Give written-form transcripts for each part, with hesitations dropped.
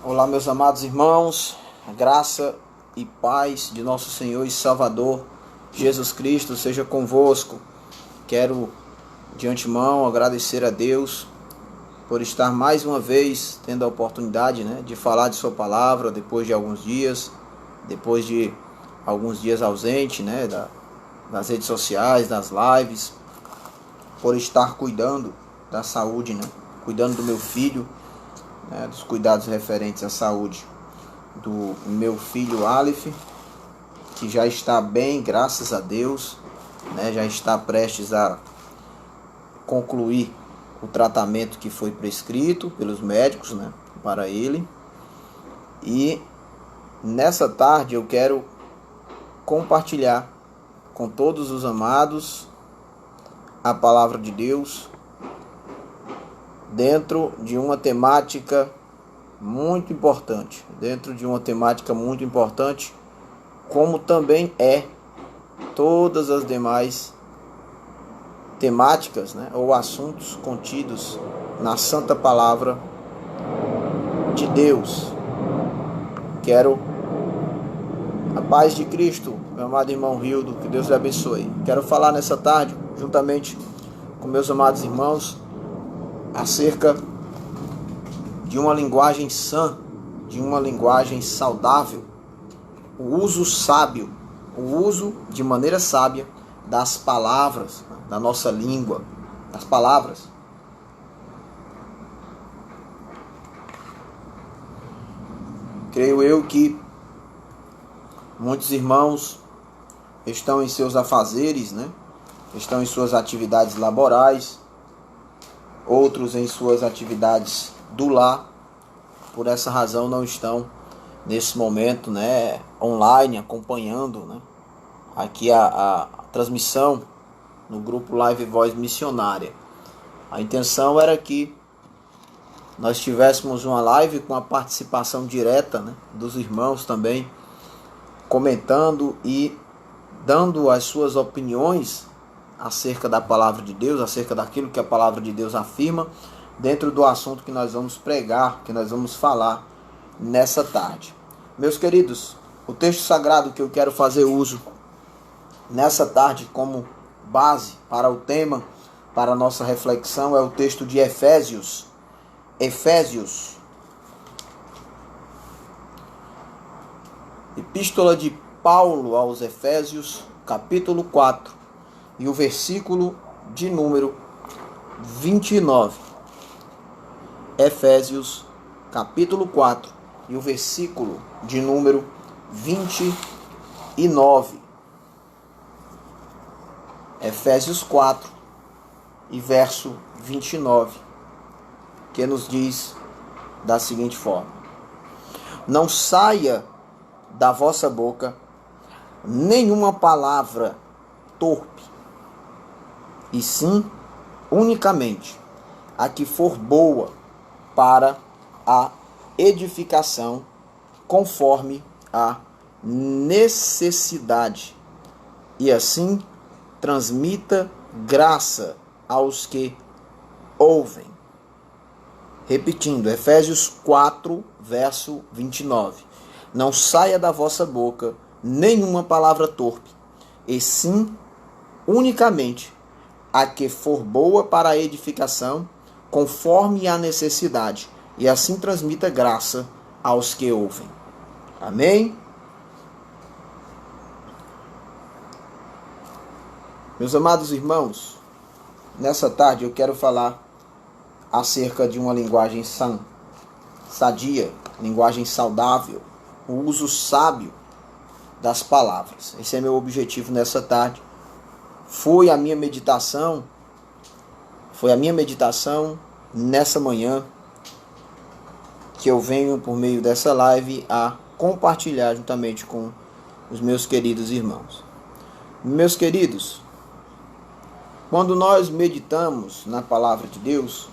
Olá, meus amados irmãos, a graça e paz de nosso Senhor e Salvador Jesus Cristo seja convosco. Quero de antemão agradecer a Deus por estar mais uma vez tendo a oportunidade, de falar de sua palavra depois de alguns dias ausente, das redes sociais, das lives, por estar cuidando da saúde, cuidando do meu filho, dos cuidados referentes à saúde do meu filho Aleph, que já está bem, graças a Deus, já está prestes a concluir o tratamento que foi prescrito pelos médicos, para ele. E nessa tarde eu quero compartilhar com todos os amados a palavra de Deus dentro de uma temática muito importante, como também todas as demais temáticas, ou assuntos contidos na Santa Palavra de Deus. Quero a paz de Cristo, meu amado irmão Rildo, que Deus lhe abençoe. Quero falar nessa tarde, juntamente com meus amados irmãos, acerca de uma linguagem sã, de uma linguagem saudável, o uso sábio, o uso de maneira sábia das palavras, da nossa língua, das palavras. Creio eu que muitos irmãos estão em seus afazeres, estão em suas atividades laborais, outros em suas atividades do lar. Por essa razão não estão nesse momento, online, acompanhando, aqui a transmissão no grupo Live Voz Missionária. A intenção era que nós tivéssemos uma live com a participação direta, dos irmãos também, comentando e dando as suas opiniões acerca da palavra de Deus, acerca daquilo que a palavra de Deus afirma, dentro do assunto que nós vamos pregar, que nós vamos falar nessa tarde. Meus queridos, o texto sagrado que eu quero fazer uso nessa tarde como base para o tema, para a nossa reflexão, é o texto de Efésios. Epístola de Paulo aos Efésios, capítulo 4, e o versículo de número 29. Efésios, capítulo 4, e o versículo de número 29. Efésios 4 e verso 29, que nos diz da seguinte forma: não saia da vossa boca nenhuma palavra torpe, e sim unicamente a que for boa para a edificação, conforme a necessidade, e assim transmita graça aos que ouvem. Repetindo, Efésios 4, verso 29. Não saia da vossa boca nenhuma palavra torpe, e sim unicamente a que for boa para a edificação, conforme a necessidade, e assim transmita graça aos que ouvem. Amém? Meus amados irmãos, nessa tarde eu quero falar acerca de uma linguagem sã, sadia, linguagem saudável, o uso sábio das palavras. Esse é meu objetivo nessa tarde. Foi a minha meditação nessa manhã, que eu venho por meio dessa live a compartilhar juntamente com os meus queridos irmãos. Meus queridos, quando nós meditamos na palavra de Deus,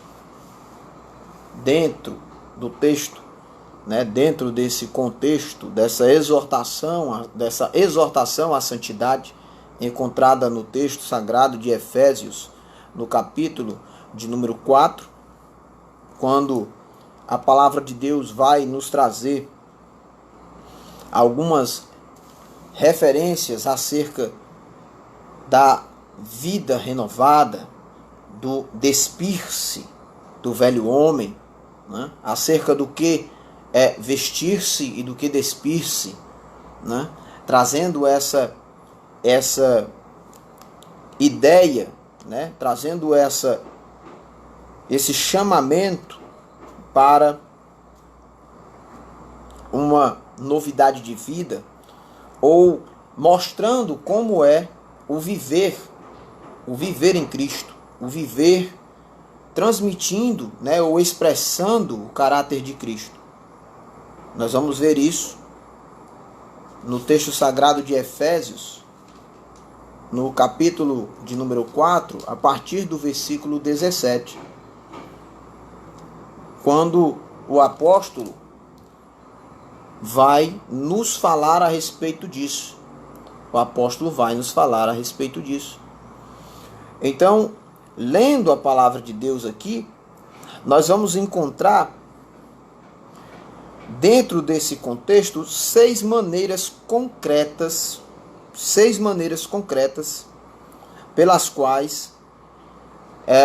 dentro do texto, dentro desse contexto, dessa exortação à santidade, encontrada no texto sagrado de Efésios, no capítulo de número 4, quando a palavra de Deus vai nos trazer algumas referências acerca da vida renovada, do despir-se do velho homem, né? Acerca do que é vestir-se e do que despir-se, né? Trazendo essa ideia, né? Trazendo esse chamamento para uma novidade de vida, ou mostrando como é o viver em Cristo, o viver transmitindo, né, ou expressando o caráter de Cristo. Nós vamos ver isso no texto sagrado de Efésios, no capítulo de número 4, a partir do versículo 17. Quando o apóstolo vai nos falar a respeito disso. O apóstolo vai nos falar a respeito disso. Então, lendo a palavra de Deus aqui, nós vamos encontrar, dentro desse contexto, seis maneiras concretas pelas quais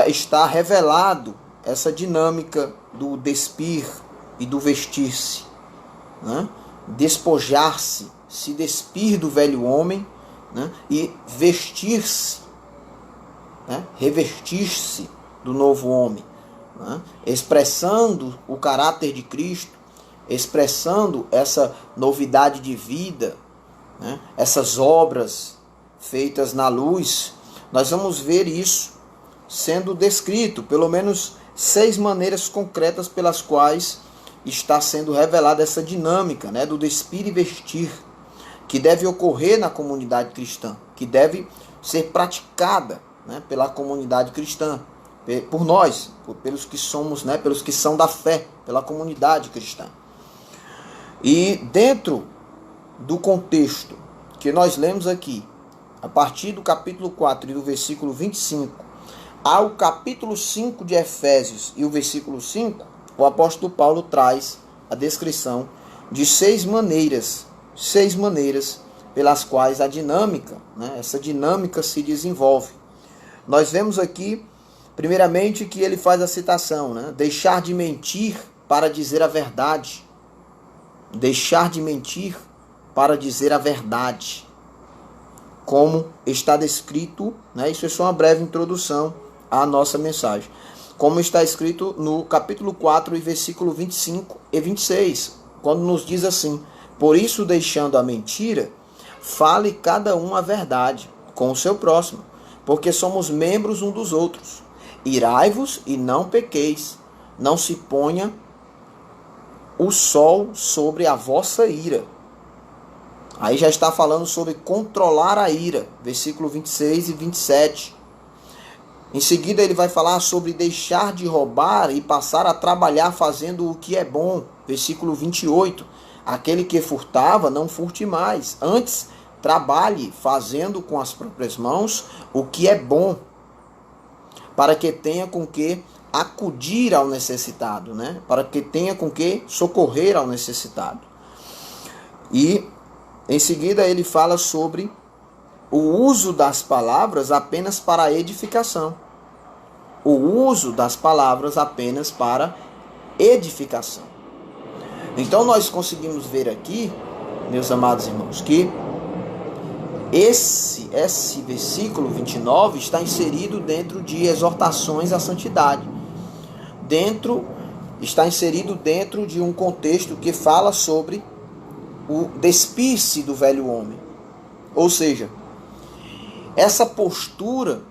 está revelado essa dinâmica do despir e do vestir-se, né? Despojar-se, se despir do velho homem, né? E vestir-se, né? Revestir-se do novo homem, né? Expressando o caráter de Cristo, expressando essa novidade de vida, né? Essas obras feitas na luz. Nós vamos ver isso sendo descrito, pelo menos 6 maneiras concretas pelas quais está sendo revelada essa dinâmica, né, do despir e vestir, que deve ocorrer na comunidade cristã, que deve ser praticada, né, pela comunidade cristã, por nós, pelos que somos, né, pelos que são da fé, pela comunidade cristã. E dentro do contexto que nós lemos aqui, a partir do capítulo 4 e do versículo 25, ao capítulo 5 de Efésios e o versículo 5, o apóstolo Paulo traz a descrição de 6 maneiras pelas quais a dinâmica, né, essa dinâmica se desenvolve. Nós vemos aqui, primeiramente, que ele faz a citação, né, deixar de mentir para dizer a verdade. Deixar de mentir para dizer a verdade. Como está descrito, né, isso é só uma breve introdução à nossa mensagem. Como está escrito no capítulo 4, e versículo 25 e 26, quando nos diz assim: por isso, deixando a mentira, fale cada um a verdade com o seu próximo, porque somos membros um dos outros. Irai-vos e não pequeis, não se ponha o sol sobre a vossa ira. Aí já está falando sobre controlar a ira, versículo 26 e 27. Em seguida ele vai falar sobre deixar de roubar e passar a trabalhar fazendo o que é bom, versículo 28. Aquele que furtava, não furte mais. Antes, trabalhe fazendo com as próprias mãos o que é bom, para que tenha com que acudir ao necessitado, né? Para que tenha com que socorrer ao necessitado. E em seguida ele fala sobre o uso das palavras apenas para a edificação. O uso das palavras apenas para edificação. Então nós conseguimos ver aqui, meus amados irmãos, que esse versículo 29 está inserido dentro de exortações à santidade. Está inserido dentro de um contexto que fala sobre o despir-se do velho homem. Ou seja, essa postura,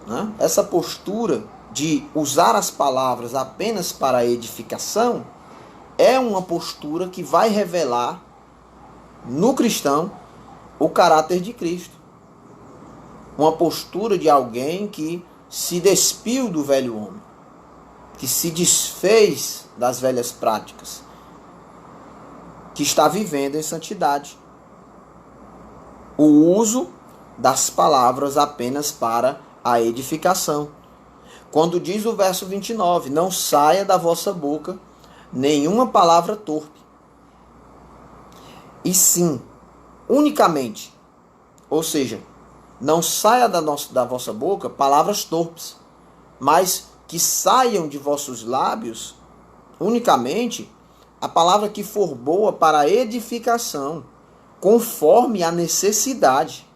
né, essa postura de usar as palavras apenas para a edificação é uma postura que vai revelar no cristão o caráter de Cristo. Uma postura de alguém que se despiu do velho homem, que se desfez das velhas práticas, que está vivendo em santidade. O uso das palavras apenas para a edificação. Quando diz o verso 29, não saia da vossa boca nenhuma palavra torpe. E sim, unicamente, ou seja, não saia da vossa boca palavras torpes, mas que saiam de vossos lábios unicamente a palavra que for boa para a edificação, conforme a necessidade.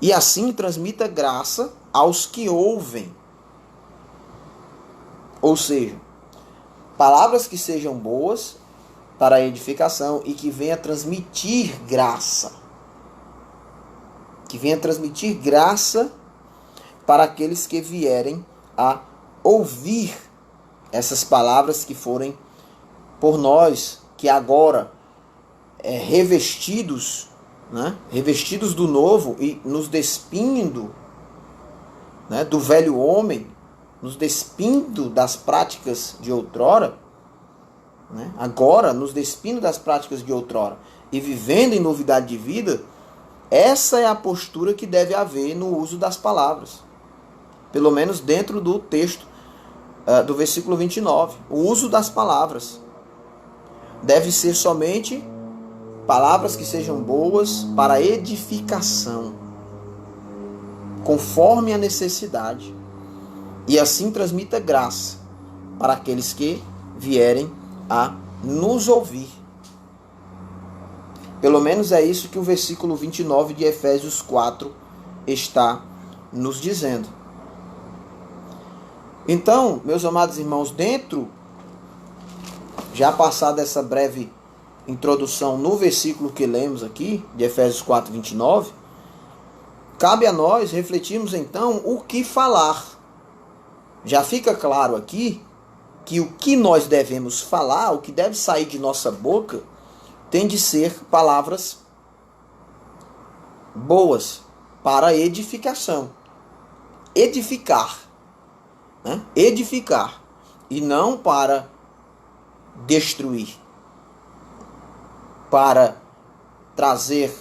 E assim transmita graça aos que ouvem. Ou seja, palavras que sejam boas para a edificação e que venha transmitir graça. Que venha transmitir graça para aqueles que vierem a ouvir essas palavras que forem por nós, que agora revestidos, né, revestidos do novo e nos despindo, né, do velho homem, nos despindo das práticas de outrora, né, agora nos despindo das práticas de outrora e vivendo em novidade de vida. Essa é a postura que deve haver no uso das palavras. Pelo menos dentro do texto do versículo 29. O uso das palavras deve ser somente palavras que sejam boas para edificação, conforme a necessidade. E assim transmita graça para aqueles que vierem a nos ouvir. Pelo menos é isso que o versículo 29 de Efésios 4 está nos dizendo. Então, meus amados irmãos, já passada essa breve introdução no versículo que lemos aqui, de Efésios 4, 29, cabe a nós refletirmos então o que falar. Já fica claro aqui que o que nós devemos falar, o que deve sair de nossa boca, tem de ser palavras boas para edificação. Edificar. Né? Edificar. E não para destruir. Para trazer,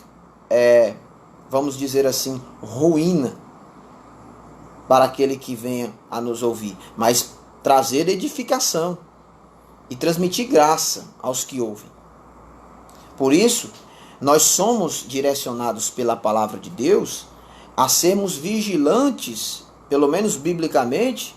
vamos dizer assim, ruína para aquele que venha a nos ouvir. Mas trazer edificação e transmitir graça aos que ouvem. Por isso, nós somos direcionados pela palavra de Deus a sermos vigilantes, pelo menos biblicamente,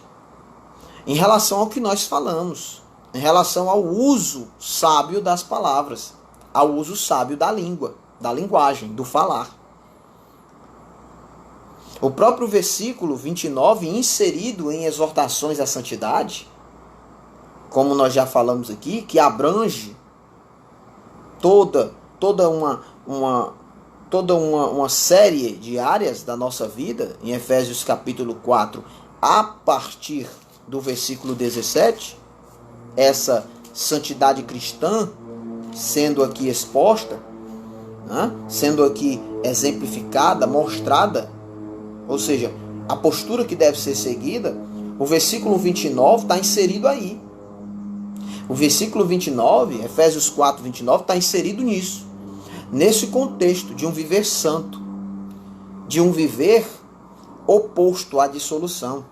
em relação ao que nós falamos, em relação ao uso sábio das palavras, ao uso sábio da língua, da linguagem, do falar. O próprio versículo 29, inserido em exortações à santidade, como nós já falamos aqui, que abrange toda uma série de áreas da nossa vida, em Efésios capítulo 4, a partir do versículo 17, essa santidade cristã sendo aqui exposta, né, sendo aqui exemplificada, mostrada, ou seja, a postura que deve ser seguida, o versículo 29 está inserido aí. O versículo 29, Efésios 4, 29, está inserido nisso. Nesse contexto de um viver santo, de um viver oposto à dissolução,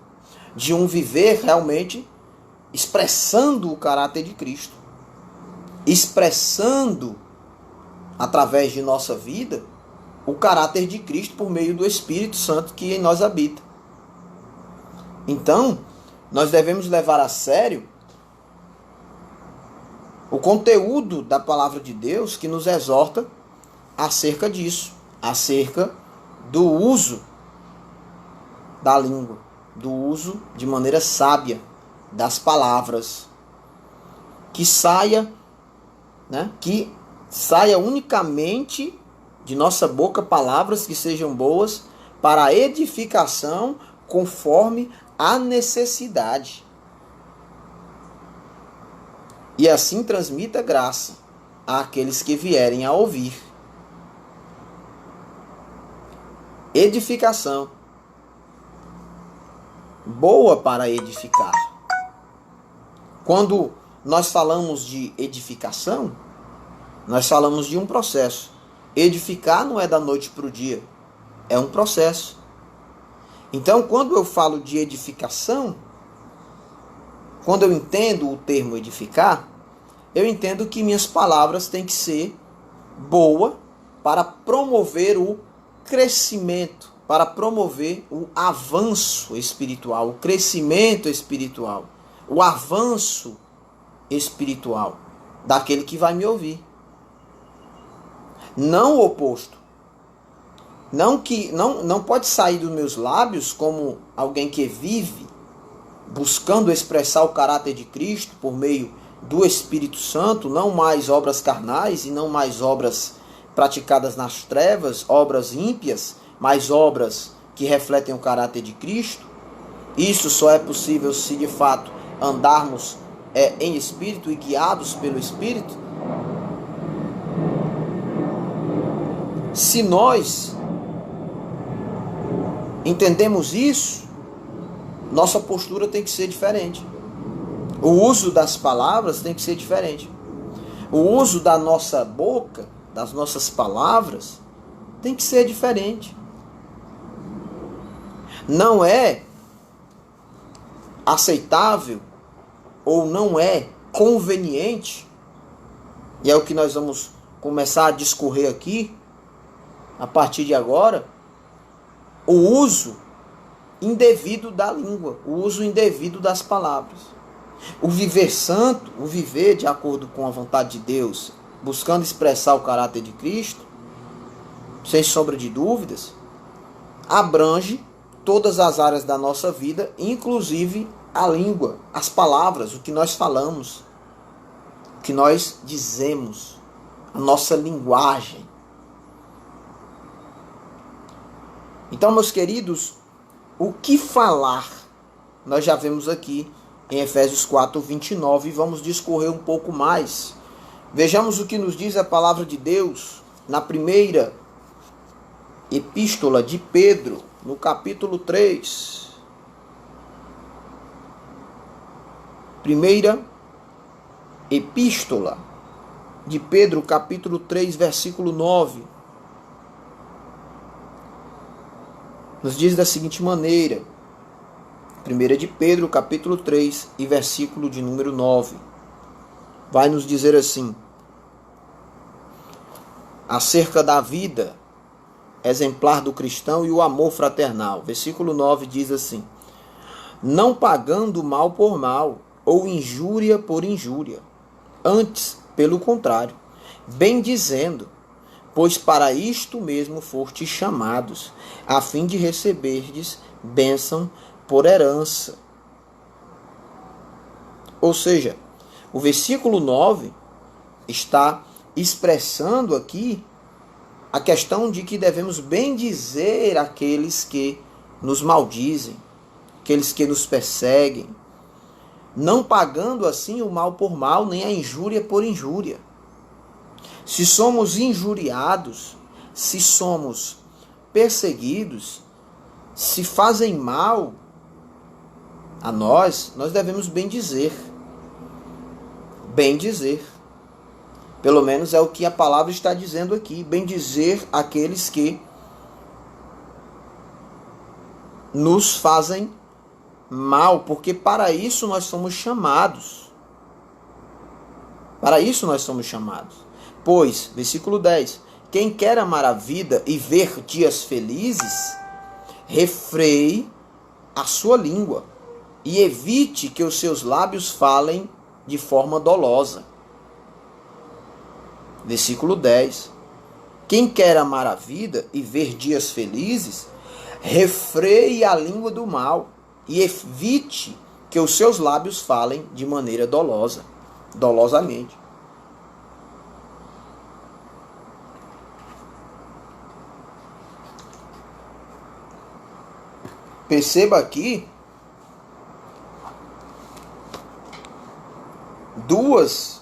de um viver realmente expressando o caráter de Cristo, expressando através de nossa vida o caráter de Cristo por meio do Espírito Santo que em nós habita. Então, nós devemos levar a sério o conteúdo da palavra de Deus que nos exorta acerca disso, acerca do uso da língua, do uso de maneira sábia das palavras, que saia unicamente de nossa boca palavras que sejam boas para a edificação conforme a necessidade. E assim transmita graça àqueles que vierem a ouvir. Edificação. Boa para edificar. Quando nós falamos de edificação, nós falamos de um processo. Edificar não é da noite para o dia, é um processo. Então, quando eu falo de edificação, quando eu entendo o termo edificar, eu entendo que minhas palavras têm que ser boa para promover o crescimento, para promover o avanço espiritual, o crescimento espiritual, o avanço espiritual daquele que vai me ouvir. Não o oposto. Não pode sair dos meus lábios como alguém que vive buscando expressar o caráter de Cristo por meio do Espírito Santo, não mais obras carnais e não mais obras praticadas nas trevas, obras ímpias, mas obras que refletem o caráter de Cristo. Isso só é possível se de fato andarmos em Espírito e guiados pelo Espírito. Se nós entendemos isso, nossa postura tem que ser diferente. O uso das palavras tem que ser diferente. O uso da nossa boca, das nossas palavras, tem que ser diferente. Não é aceitável ou não é conveniente, e é o que nós vamos começar a discorrer aqui, a partir de agora, o uso indevido da língua, o uso indevido das palavras. O viver santo, o viver de acordo com a vontade de Deus, buscando expressar o caráter de Cristo, sem sombra de dúvidas, abrange todas as áreas da nossa vida, inclusive a língua, as palavras, o que nós falamos, o que nós dizemos, a nossa linguagem. Então, meus queridos, o que falar? Nós já vemos aqui em Efésios 4, 29, e vamos discorrer um pouco mais. Vejamos o que nos diz a palavra de Deus na primeira epístola de Pedro, no capítulo 3. Primeira epístola de Pedro, capítulo 3, versículo 9. Nos diz da seguinte maneira, 1 de Pedro, capítulo 3, e versículo de número 9. Vai nos dizer assim: acerca da vida exemplar do cristão e o amor fraternal. Versículo 9 diz assim: não pagando mal por mal, ou injúria por injúria. Antes, pelo contrário, bem dizendo, pois para isto mesmo fostes chamados, a fim de receberdes bênção por herança. Ou seja, o versículo 9 está expressando aqui a questão de que devemos bendizer aqueles que nos maldizem, aqueles que nos perseguem, não pagando assim o mal por mal, nem a injúria por injúria. Se somos injuriados, se somos perseguidos, se fazem mal a nós devemos bendizer. Bendizer. Pelo menos é o que a palavra está dizendo aqui. Bendizer aqueles que nos fazem mal, porque para isso nós somos chamados. Para isso nós somos chamados. Pois, versículo 10, quem quer amar a vida e ver dias felizes, refreie a sua língua e evite que os seus lábios falem de forma dolosa. Versículo 10, quem quer amar a vida e ver dias felizes, refreie a língua do mal e evite que os seus lábios falem de maneira dolosa, dolosamente. Perceba aqui duas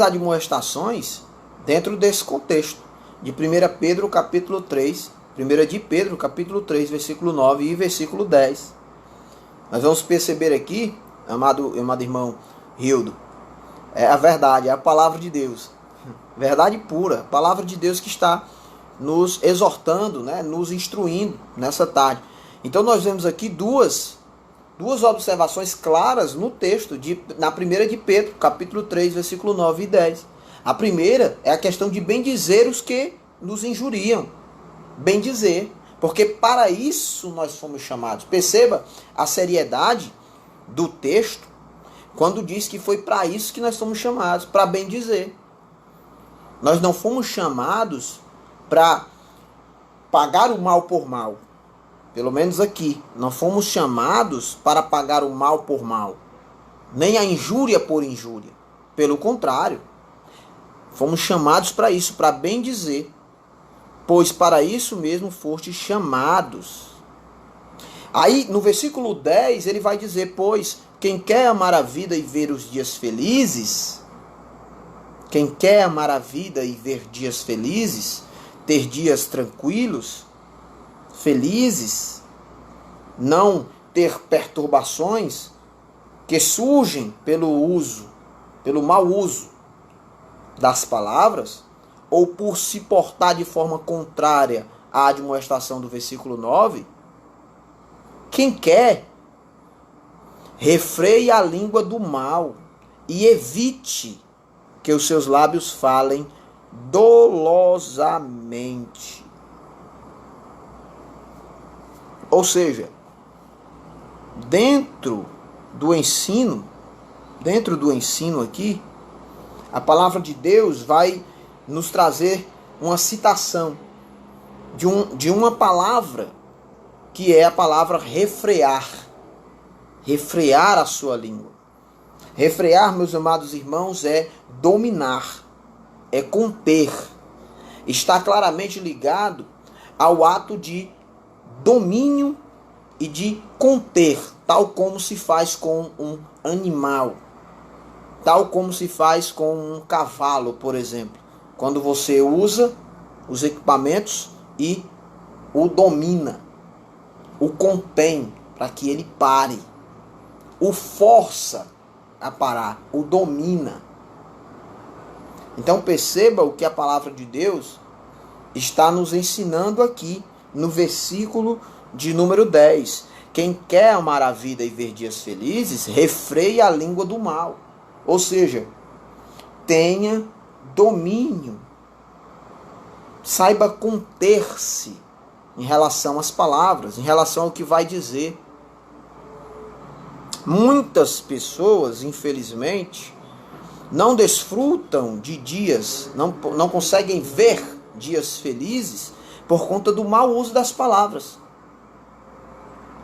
admoestações dentro desse contexto de 1 Pedro capítulo 3, 1 de Pedro capítulo 3, versículo 9 e versículo 10. Nós vamos perceber aqui, amado irmão Hildo, é a verdade, é a palavra de Deus, verdade pura, a palavra de Deus que está nos exortando, né, nos instruindo nessa tarde. Então nós vemos aqui duas duas observações claras no texto, na primeira de Pedro, capítulo 3, versículo 9 e 10. A primeira é a questão de bendizer os que nos injuriam. Bendizer. Porque para isso nós fomos chamados. Perceba a seriedade do texto quando diz que foi para isso que nós fomos chamados, para bendizer. Nós não fomos chamados para pagar o mal por mal. Pelo menos aqui. Não fomos chamados para pagar o mal por mal. Nem a injúria por injúria. Pelo contrário. Fomos chamados para isso, para bendizer. Pois para isso mesmo fostes chamados. Aí no versículo 10 ele vai dizer, pois quem quer amar a vida e ver os dias felizes, quem quer amar a vida e ver dias felizes, ter dias tranquilos, felizes, não ter perturbações que surgem pelo mau uso das palavras, ou por se portar de forma contrária à admoestação do versículo 9, quem quer, refreie a língua do mal e evite que os seus lábios falem dolosamente. Ou seja, dentro do ensino aqui, a palavra de Deus vai nos trazer uma citação de uma palavra que é a palavra refrear. Refrear a sua língua. Refrear, meus amados irmãos, é dominar, é conter. Está claramente ligado ao ato de domínio e de conter, tal como se faz com um animal, tal como se faz com um cavalo, por exemplo. Quando você usa os equipamentos e o domina, o contém para que ele pare, o força a parar, o domina. Então perceba o que a palavra de Deus está nos ensinando aqui no versículo de número 10. Quem quer amar a vida e ver dias felizes, refreie a língua do mal. Ou seja, tenha domínio. Saiba conter-se em relação às palavras, em relação ao que vai dizer. Muitas pessoas, infelizmente, não desfrutam de dias, não conseguem ver dias felizes por conta do mau uso das palavras.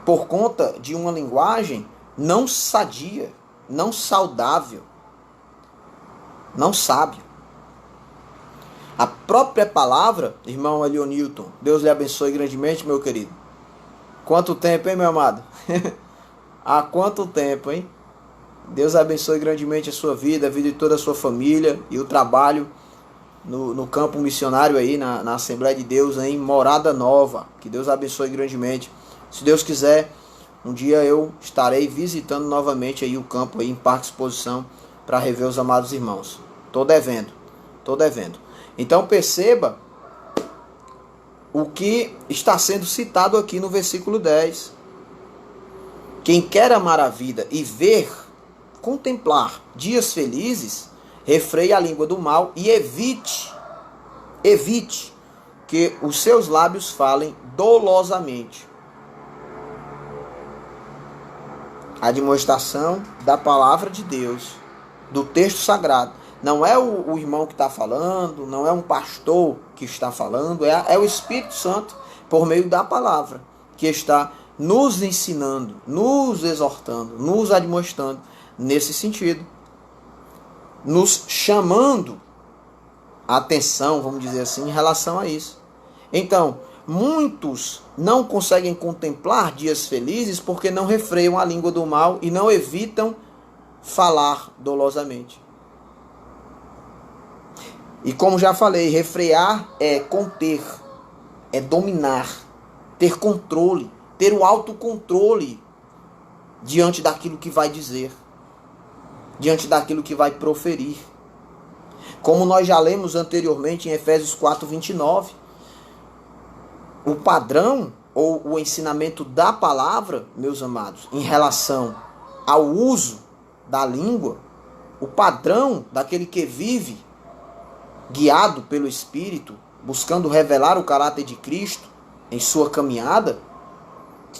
Por conta de uma linguagem não sadia, não saudável, não sábio. A própria palavra, irmão Elionilton, Deus lhe abençoe grandemente, meu querido. Quanto tempo, hein, meu amado? Há quanto tempo, hein? Deus abençoe grandemente a sua vida, a vida de toda a sua família e o trabalho no campo missionário aí, na Assembleia de Deus, em Morada Nova. Que Deus abençoe grandemente. Se Deus quiser, um dia eu estarei visitando novamente aí o campo aí em Parque Exposição para rever os amados irmãos. Tô devendo. Então perceba o que está sendo citado aqui no versículo 10. Quem quer amar a vida e ver, contemplar dias felizes, refreie a língua do mal e evite que os seus lábios falem dolosamente. A demonstração da palavra de Deus, do texto sagrado. Não é o irmão que está falando, não é um pastor que está falando, é o Espírito Santo, por meio da palavra, que está nos ensinando, nos exortando, nos admoestando nesse sentido. Nos chamando a atenção, vamos dizer assim, em relação a isso. Então, muitos não conseguem contemplar dias felizes porque não refreiam a língua do mal e não evitam falar dolosamente. E como já falei, refrear é conter, é dominar, ter controle, ter o autocontrole diante daquilo que vai dizer, diante daquilo que vai proferir. Como nós já lemos anteriormente em Efésios 4:29, o padrão ou o ensinamento da palavra, meus amados, em relação ao uso da língua, o padrão daquele que vive guiado pelo Espírito, buscando revelar o caráter de Cristo em sua caminhada,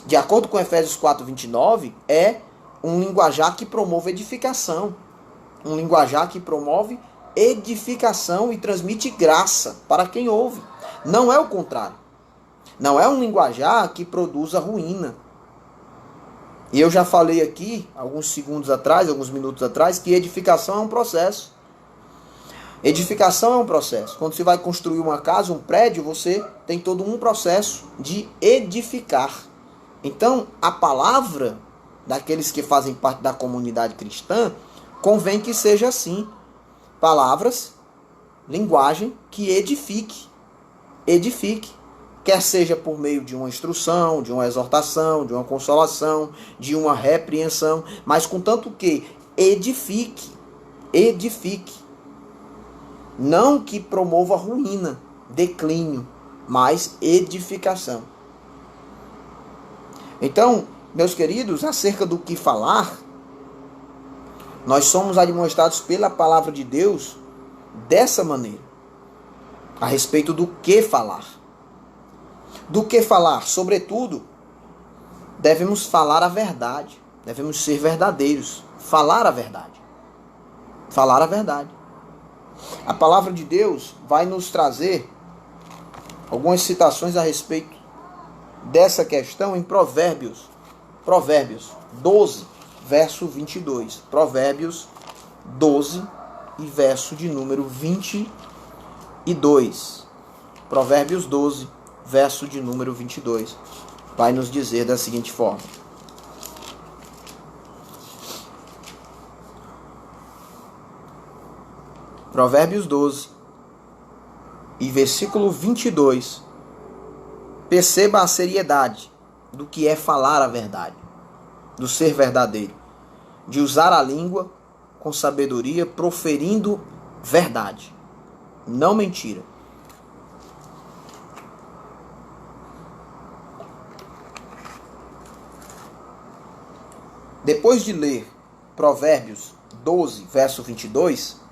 de acordo com Efésios 4:29, é um linguajar que promove edificação. Um linguajar que promove edificação e transmite graça para quem ouve. Não é o contrário. Não é um linguajar que produza ruína. E eu já falei aqui, alguns minutos atrás, que edificação é um processo. Edificação é um processo. Quando você vai construir uma casa, um prédio, você tem todo um processo de edificar. Então, a palavra daqueles que fazem parte da comunidade cristã, convém que seja assim. Palavras, linguagem que edifique. Edifique. Quer seja por meio de uma instrução, de uma exortação, de uma consolação, de uma repreensão, mas contanto que edifique. Edifique. Não que promova ruína, declínio, mas edificação. Então, meus queridos, acerca do que falar, nós somos admoestados pela palavra de Deus dessa maneira. A respeito do que falar. Do que falar? Sobretudo, devemos falar a verdade. Devemos ser verdadeiros. Falar a verdade. Falar a verdade. A palavra de Deus vai nos trazer algumas citações a respeito dessa questão em Provérbios 12, verso 22. Provérbios 12 e verso de número 22. Provérbios 12, verso de número 22. Vai nos dizer da seguinte forma. Provérbios 12 e versículo 22. Perceba a seriedade do que é falar a verdade, do ser verdadeiro, de usar a língua com sabedoria, proferindo verdade, não mentira. Depois de ler Provérbios 12, verso 22,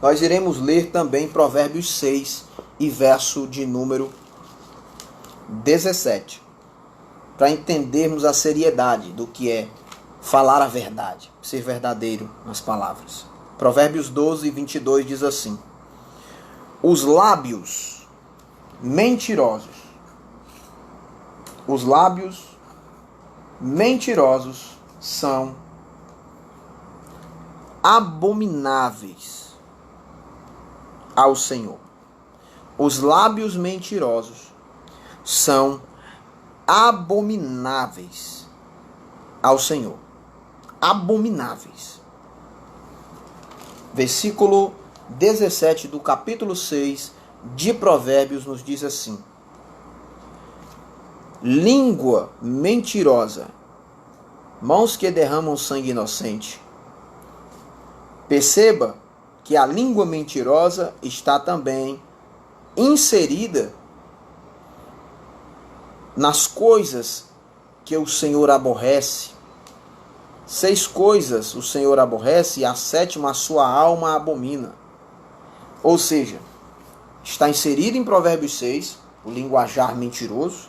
nós iremos ler também Provérbios 6 e verso de número 17, para entendermos a seriedade do que é falar a verdade, ser verdadeiro nas palavras. Provérbios 12, 22 diz assim: os lábios mentirosos são abomináveis ao Senhor. Os lábios mentirosos são abomináveis ao Senhor. Abomináveis. Versículo 17 do capítulo 6 de Provérbios nos diz assim: língua mentirosa, mãos que derramam sangue inocente. Perceba que a língua mentirosa está também inserida nas coisas que o Senhor aborrece. 6 coisas o Senhor aborrece e a 7ª a sua alma abomina. Ou seja, está inserido em Provérbios 6, o linguajar mentiroso,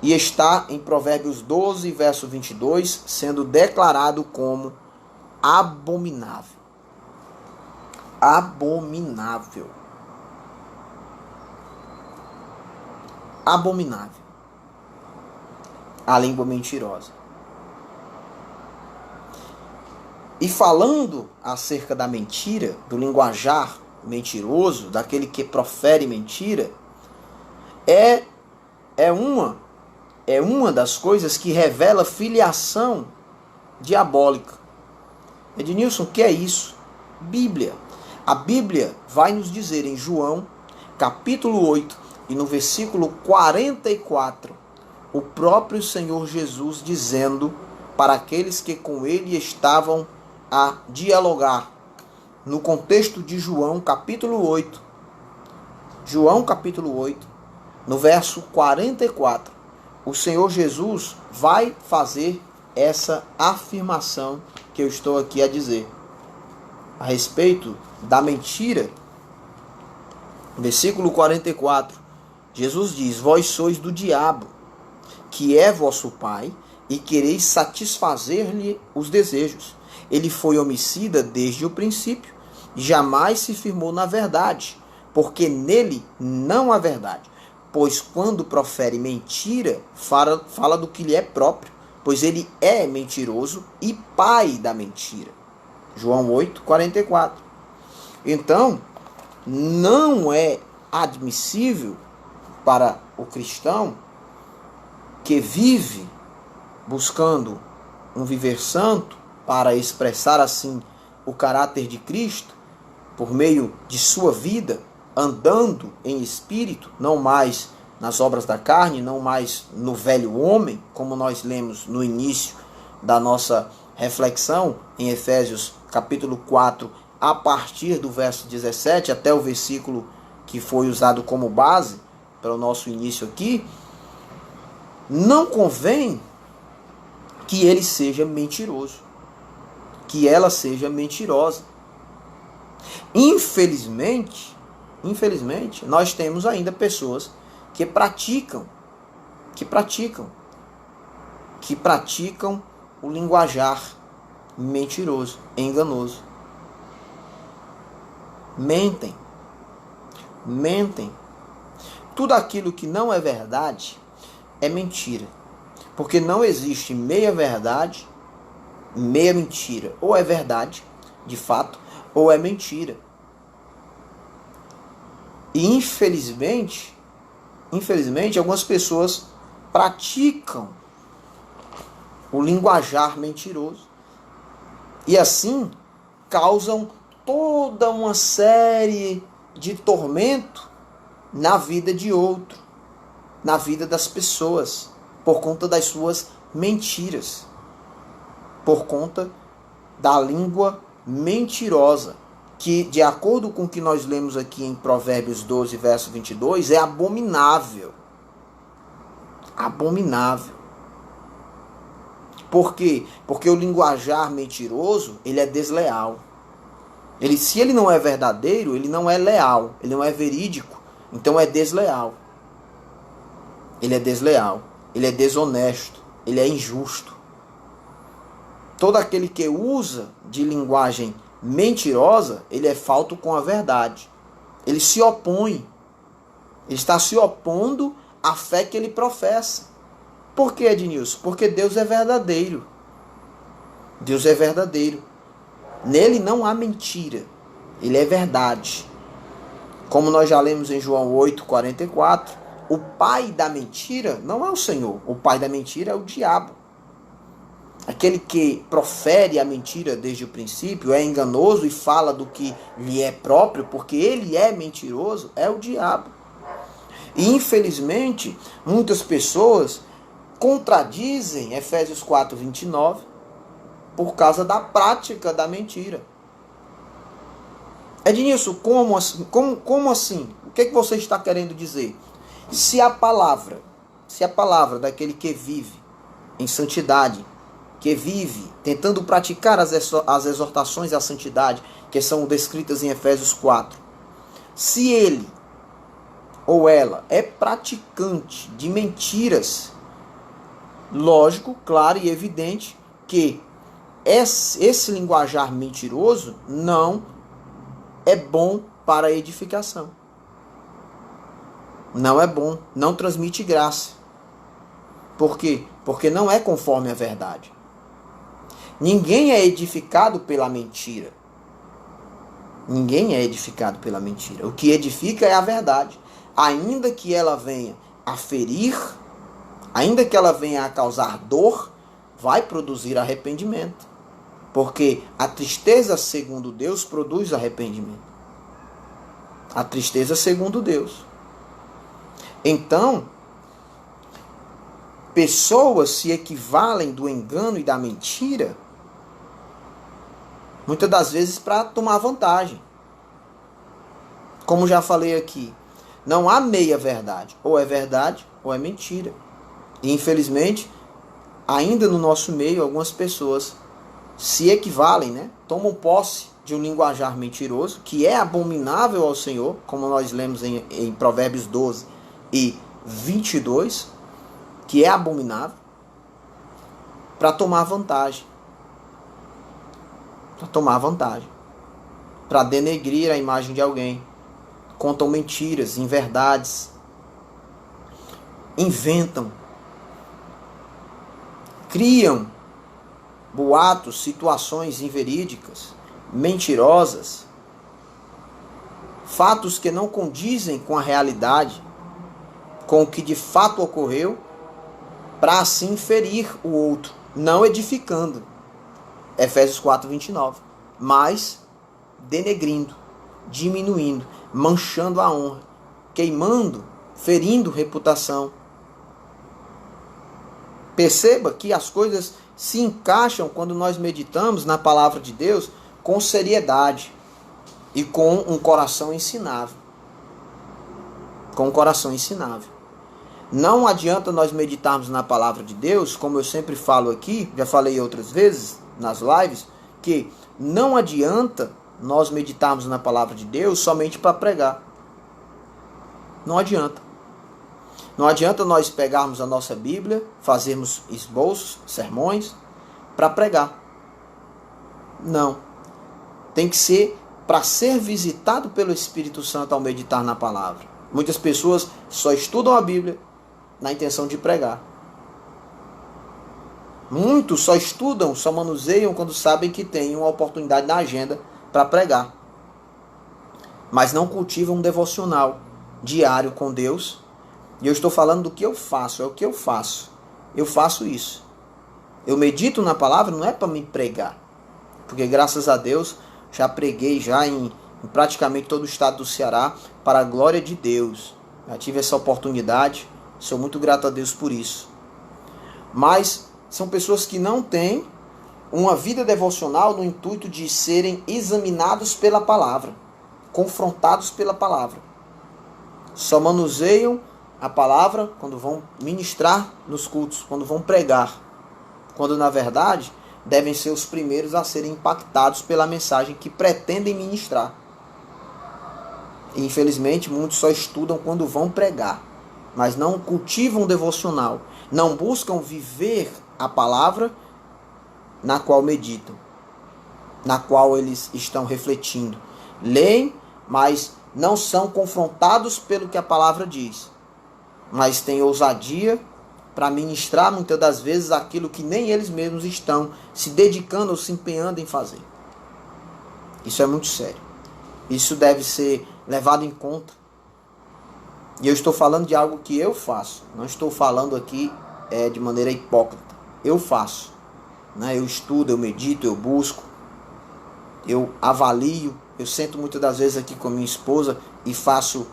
e está em Provérbios 12, verso 22, sendo declarado como abominável. Abominável. Abominável. A língua mentirosa. E falando acerca da mentira, do linguajar mentiroso, daquele que profere mentira, é uma das coisas que revela filiação diabólica. Ednilson, o que é isso? Bíblia. A Bíblia vai nos dizer em João, capítulo 8, e no versículo 44, o próprio Senhor Jesus dizendo para aqueles que com ele estavam a dialogar, no contexto de João, capítulo 8. João, capítulo 8, no verso 44. o Senhor Jesus vai fazer essa afirmação que eu estou aqui a dizer a respeito da mentira. Versículo 44, Jesus diz: vós sois do diabo, que é vosso pai, e quereis satisfazer-lhe os desejos. Ele foi homicida desde o princípio, e jamais se firmou na verdade, porque nele não há verdade. Pois quando profere mentira, fala do que lhe é próprio, pois ele é mentiroso e pai da mentira. João 8, 44. Então, não é admissível para o cristão que vive buscando um viver santo para expressar assim o caráter de Cristo por meio de sua vida, andando em espírito, não mais nas obras da carne, não mais no velho homem, como nós lemos no início da nossa reflexão em Efésios capítulo 4, a partir do verso 17 até o versículo que foi usado como base para o nosso início aqui. Não convém que ele seja mentiroso, que ela seja mentirosa. Infelizmente, nós temos ainda pessoas que praticam o linguajar mentiroso, enganoso. Mentem. Tudo aquilo que não é verdade é mentira. Porque não existe meia verdade, meia mentira. Ou é verdade, de fato, ou é mentira. E infelizmente, algumas pessoas praticam o linguajar mentiroso. E assim causam toda uma série de tormento na vida de outro, na vida das pessoas, por conta das suas mentiras, por conta da língua mentirosa, que, de acordo com o que nós lemos aqui em Provérbios 12, verso 22, é abominável. Abominável. Por quê? Porque o linguajar mentiroso, ele é desleal. Se ele não é verdadeiro, ele não é leal, ele não é verídico, então é desleal. Ele é desleal, ele é desonesto, ele é injusto. Todo aquele que usa de linguagem mentirosa, ele é falto com a verdade. Ele se opõe, ele está se opondo à fé que ele professa. Por que, Ednilson? Porque Deus é verdadeiro. Deus é verdadeiro. Nele não há mentira. Ele é verdade. Como nós já lemos em João 8, 44, o pai da mentira não é o Senhor. O pai da mentira é o diabo. Aquele que profere a mentira desde o princípio, é enganoso e fala do que lhe é próprio, porque ele é mentiroso, é o diabo. E infelizmente, muitas pessoas contradizem Efésios 4, 29 por causa da prática da mentira. Ednilson, como assim? O que você está querendo dizer? Se a palavra daquele que vive em santidade, que vive tentando praticar as exortações à santidade, que são descritas em Efésios 4, se ele ou ela é praticante de mentiras, lógico, claro e evidente que esse linguajar mentiroso não é bom para a edificação. Não é bom, não transmite graça. Por quê? Porque não é conforme a verdade. Ninguém é edificado pela mentira. Ninguém é edificado pela mentira. O que edifica é a verdade. Ainda que ela venha a ferir, ainda que ela venha a causar dor, vai produzir arrependimento. Porque a tristeza segundo Deus produz arrependimento. A tristeza segundo Deus. Então, pessoas se equivalem do engano e da mentira, muitas das vezes para tomar vantagem. Como já falei aqui, não há meia verdade. Ou é verdade ou é mentira. E infelizmente, ainda no nosso meio, algumas pessoas se equivalem, né? Tomam posse de um linguajar mentiroso, que é abominável ao Senhor, como nós lemos em Provérbios 12 e 22, que é abominável, para tomar vantagem. Para denegrir a imagem de alguém. Contam mentiras, inverdades, inventam, criam boatos, situações inverídicas, mentirosas, fatos que não condizem com a realidade, com o que de fato ocorreu, para assim ferir o outro, não edificando. Efésios 4:29. Mas denegrindo, diminuindo, manchando a honra, queimando, ferindo reputação. Perceba que as coisas se encaixam quando nós meditamos na palavra de Deus com seriedade e com um coração ensinável. Com um coração ensinável. Não adianta nós meditarmos na palavra de Deus, como eu sempre falo aqui, já falei outras vezes nas lives, que não adianta nós meditarmos na palavra de Deus somente para pregar. Não adianta. Não adianta nós pegarmos a nossa Bíblia, fazermos esboços, sermões, para pregar. Não. Tem que ser para ser visitado pelo Espírito Santo ao meditar na palavra. Muitas pessoas só estudam a Bíblia na intenção de pregar. Muitos só estudam, só manuseiam quando sabem que tem uma oportunidade na agenda para pregar. Mas não cultivam um devocional diário com Deus. E eu estou falando do que eu faço, é o que eu faço. Eu faço isso. Eu medito na palavra, não é para me pregar. Porque graças a Deus, já preguei já em praticamente todo o estado do Ceará, para a glória de Deus. Já tive essa oportunidade, sou muito grato a Deus por isso. Mas são pessoas que não têm uma vida devocional no intuito de serem examinados pela palavra, confrontados pela palavra. Só manuseiam a palavra quando vão ministrar nos cultos, quando vão pregar. Quando na verdade devem ser os primeiros a serem impactados pela mensagem que pretendem ministrar. E, infelizmente, muitos só estudam quando vão pregar, mas não cultivam devocional, não buscam viver a palavra na qual meditam, na qual eles estão refletindo. Leem, mas não são confrontados pelo que a palavra diz, mas têm ousadia para ministrar muitas das vezes aquilo que nem eles mesmos estão se dedicando ou se empenhando em fazer. Isso é muito sério. Isso deve ser levado em conta. E eu estou falando de algo que eu faço. Não estou falando aqui de maneira hipócrita. Eu faço. Eu estudo, eu medito, eu busco, eu avalio. Eu sento muitas das vezes aqui com a minha esposa e faço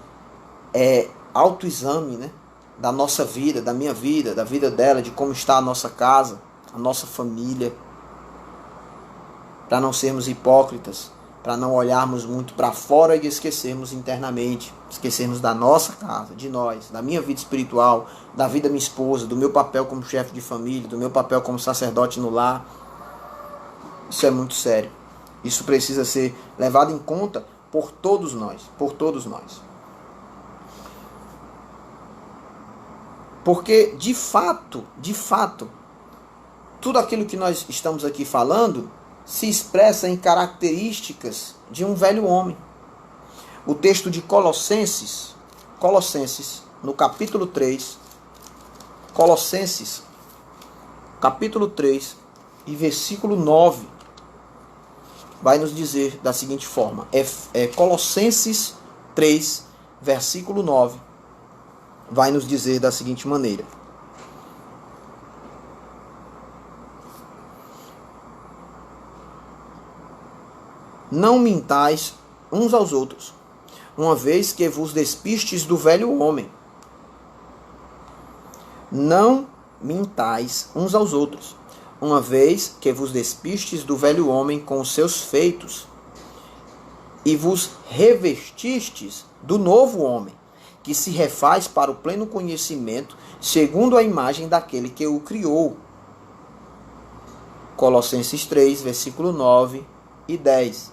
autoexame, da nossa vida, da minha vida, da vida dela, de como está a nossa casa, a nossa família, para não sermos hipócritas, para não olharmos muito para fora e esquecermos internamente, esquecermos da nossa casa, de nós, da minha vida espiritual, da vida da minha esposa, do meu papel como chefe de família, do meu papel como sacerdote no lar. Isso é muito sério. Isso precisa ser levado em conta por todos nós, por todos nós. Porque, de fato, tudo aquilo que nós estamos aqui falando se expressa em características de um velho homem. O texto de Colossenses, no capítulo 3, Colossenses, capítulo 3 e versículo 9, vai nos dizer da seguinte forma, Colossenses 3, versículo 9, vai nos dizer da seguinte maneira: não mintais uns aos outros, uma vez que vos despistes do velho homem. Não mintais uns aos outros, uma vez que vos despistes do velho homem com os seus feitos, e vos revestistes do novo homem, que se refaz para o pleno conhecimento, segundo a imagem daquele que o criou. Colossenses 3, versículo 9 e 10.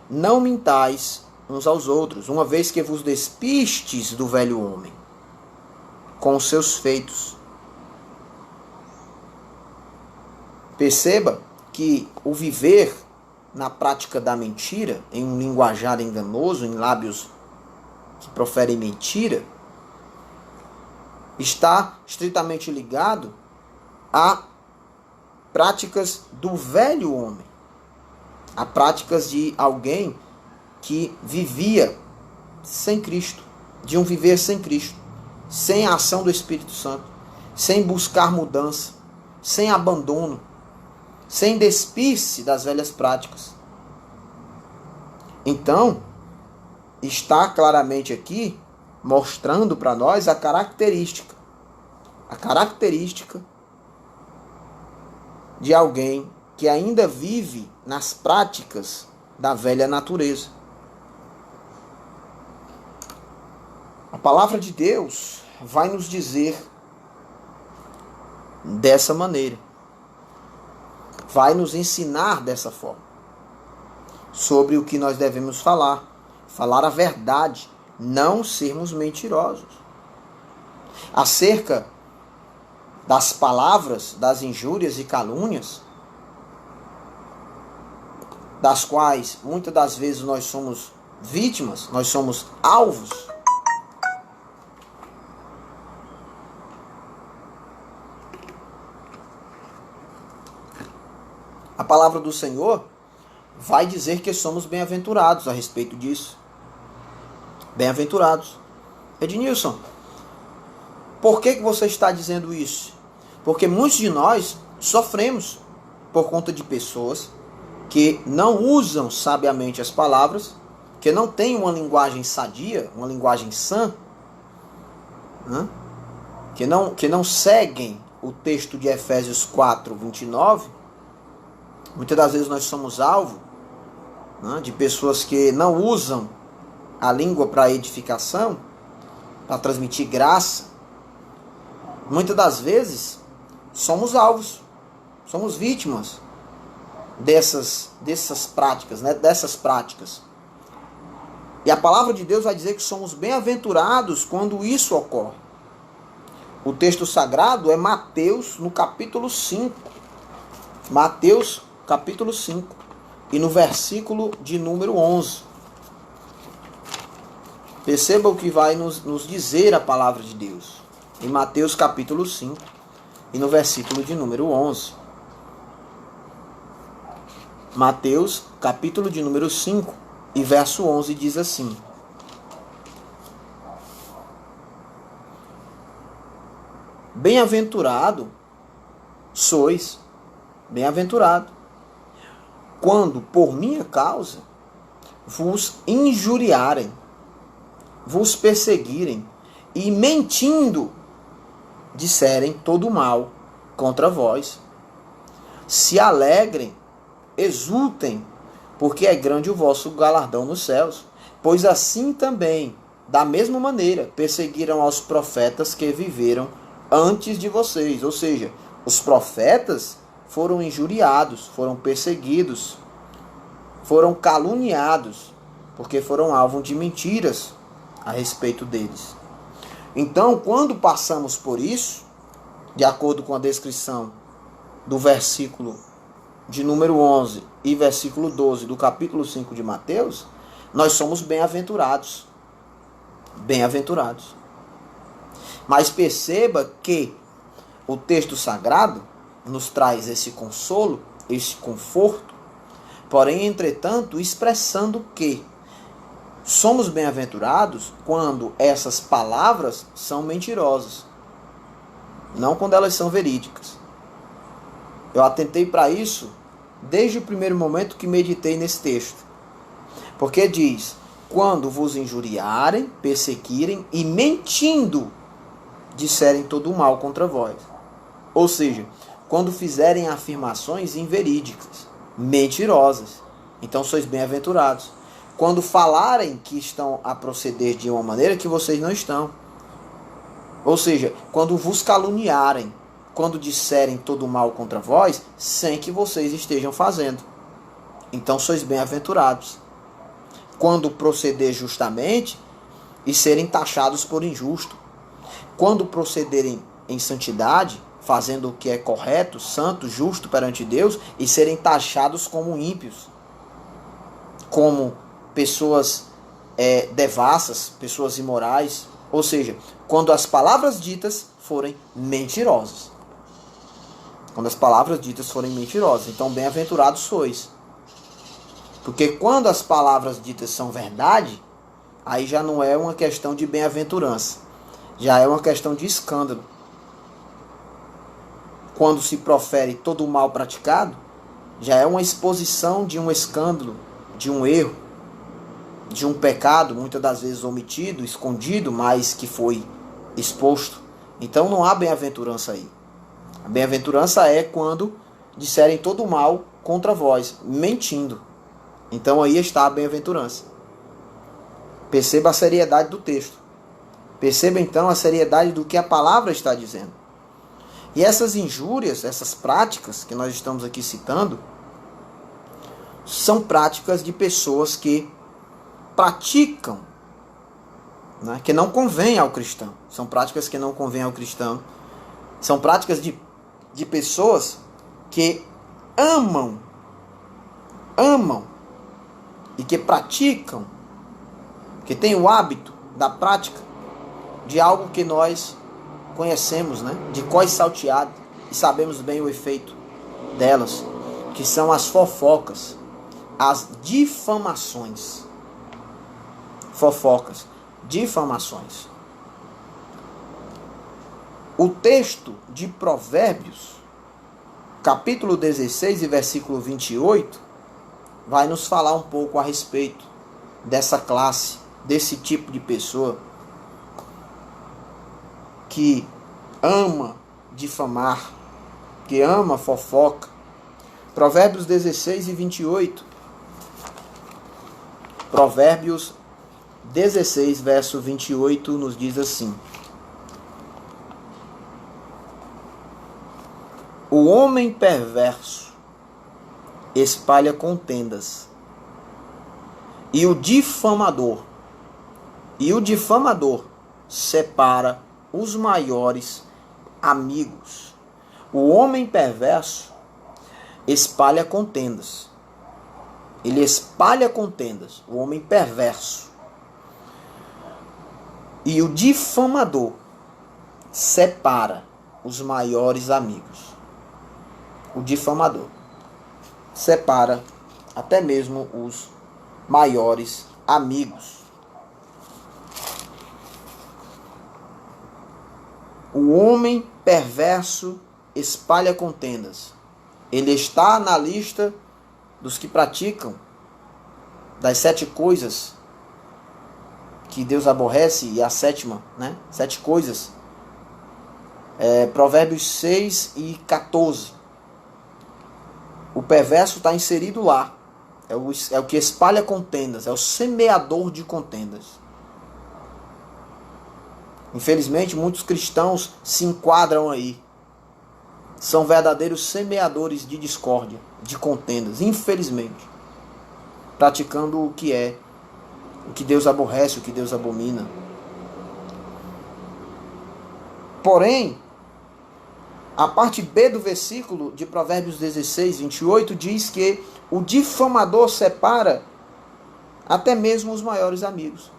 Não mintais uns aos outros, uma vez que vos despistes do velho homem, com os seus feitos. Perceba que o viver na prática da mentira, em um linguajar enganoso, em lábios que proferem mentira, está estritamente ligado a práticas do velho homem, a práticas de alguém que vivia sem Cristo, de um viver sem Cristo, sem a ação do Espírito Santo, sem buscar mudança, sem abandono, sem despir-se das velhas práticas. Então, está claramente aqui mostrando para nós a característica de alguém que ainda vive nas práticas da velha natureza. A palavra de Deus vai nos dizer dessa maneira, vai nos ensinar dessa forma, sobre o que nós devemos falar a verdade, não sermos mentirosos. Acerca das palavras, das injúrias e calúnias, das quais muitas das vezes nós somos vítimas, nós somos alvos. A palavra do Senhor vai dizer que somos bem-aventurados a respeito disso. Bem-aventurados. Ednilson, por que você está dizendo isso? Porque muitos de nós sofremos por conta de pessoas que não usam sabiamente as palavras, que não têm uma linguagem sadia, uma linguagem sã, né? que não seguem o texto de Efésios 4, 29. Muitas das vezes nós somos alvo, né, de pessoas que não usam a língua para edificação, para transmitir graça. Muitas das vezes somos alvos, somos vítimas dessas práticas, né, dessas práticas. E a palavra de Deus vai dizer que somos bem-aventurados quando isso ocorre. O texto sagrado é Mateus, no capítulo 5. Mateus, capítulo 5. E no versículo de número 11. Perceba o que vai nos dizer a palavra de Deus. Em Mateus, capítulo 5. E no versículo de número 11. Mateus, capítulo de número 5. E verso 11 diz assim: Bem-aventurado sois, bem-aventurado, quando por minha causa vos injuriarem, vos perseguirem e mentindo disserem todo mal contra vós. Se alegrem, exultem, porque é grande o vosso galardão nos céus. Pois assim também, da mesma maneira, perseguiram aos profetas que viveram antes de vocês. Ou seja, os profetas foram injuriados, foram perseguidos, foram caluniados, porque foram alvo de mentiras a respeito deles. Então, quando passamos por isso, de acordo com a descrição do versículo de número 11 e versículo 12 do capítulo 5 de Mateus, nós somos bem-aventurados. Bem-aventurados. Mas perceba que o texto sagrado nos traz esse consolo, esse conforto, porém, entretanto, expressando que somos bem-aventurados quando essas palavras são mentirosas, não quando elas são verídicas. Eu atentei para isso desde o primeiro momento que meditei nesse texto. Porque diz: quando vos injuriarem, perseguirem e mentindo disserem todo o mal contra vós. Ou seja, quando fizerem afirmações inverídicas, mentirosas. Então sois bem-aventurados. quando falarem que estão a proceder de uma maneira que vocês não estão. Ou seja, quando vos caluniarem, quando disserem todo mal contra vós, sem que vocês estejam fazendo. Então sois bem-aventurados. Quando proceder justamente e serem taxados por injusto. Quando procederem em santidade, fazendo o que é correto, santo, justo perante Deus, e serem taxados como ímpios, como pessoas devassas, pessoas imorais. Ou seja, quando as palavras ditas forem mentirosas. Quando as palavras ditas forem mentirosas. Então, bem-aventurados sois. Porque quando as palavras ditas são verdade, aí já não é uma questão de bem-aventurança. Já é uma questão de escândalo. Quando se profere todo o mal praticado, já é uma exposição de um escândalo, de um erro, de um pecado, muitas das vezes omitido, escondido, mas que foi exposto. Então não há bem-aventurança aí. A bem-aventurança é quando disserem todo o mal contra vós, mentindo. Então aí está a bem-aventurança. Perceba a seriedade do texto. Perceba então a seriedade do que a palavra está dizendo. E essas injúrias, essas práticas que nós estamos aqui citando, são práticas de pessoas que praticam, né, que não convém ao cristão. São práticas que não convêm ao cristão. São práticas de pessoas que amam e que praticam, que têm o hábito da prática de algo que nós conhecemos, né, de cós salteado, e sabemos bem o efeito delas, que são as fofocas, as difamações. Fofocas, difamações. O texto de Provérbios, capítulo 16 e versículo 28, vai nos falar um pouco a respeito dessa classe, desse tipo de pessoa que ama difamar, que ama fofoca. Provérbios 16 e 28. Provérbios 16, verso 28, nos diz assim: o homem perverso espalha contendas, e o difamador separa os maiores amigos. O homem perverso espalha contendas. Ele espalha contendas, o homem perverso. E o difamador separa os maiores amigos. O difamador separa até mesmo os maiores amigos. O homem perverso espalha contendas. Ele está na lista dos que praticam das 7 coisas que Deus aborrece, e a sétima, né? 7 coisas. Provérbios 6 e 14. O perverso está inserido lá. É o que espalha contendas, é o semeador de contendas. Infelizmente, muitos cristãos se enquadram aí. São verdadeiros semeadores de discórdia, de contendas, infelizmente. Praticando o que Deus aborrece, o que Deus abomina. Porém, a parte B do versículo de Provérbios 16, 28 diz que o difamador separa até mesmo os maiores amigos.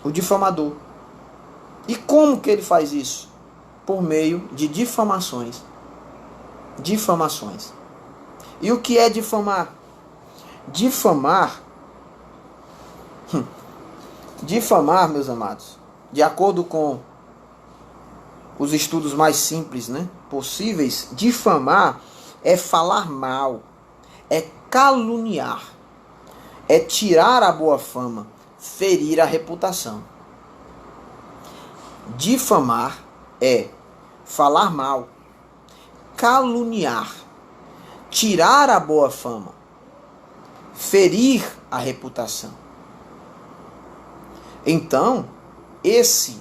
O difamador. E como que ele faz isso? Por meio de difamações. Difamações. E o que é difamar? Difamar, meus amados, de acordo com os estudos mais simples, né, possíveis, difamar é falar mal, é caluniar, é tirar a boa fama, ferir a reputação. Difamar é falar mal, caluniar, tirar a boa fama, ferir a reputação. Então, esse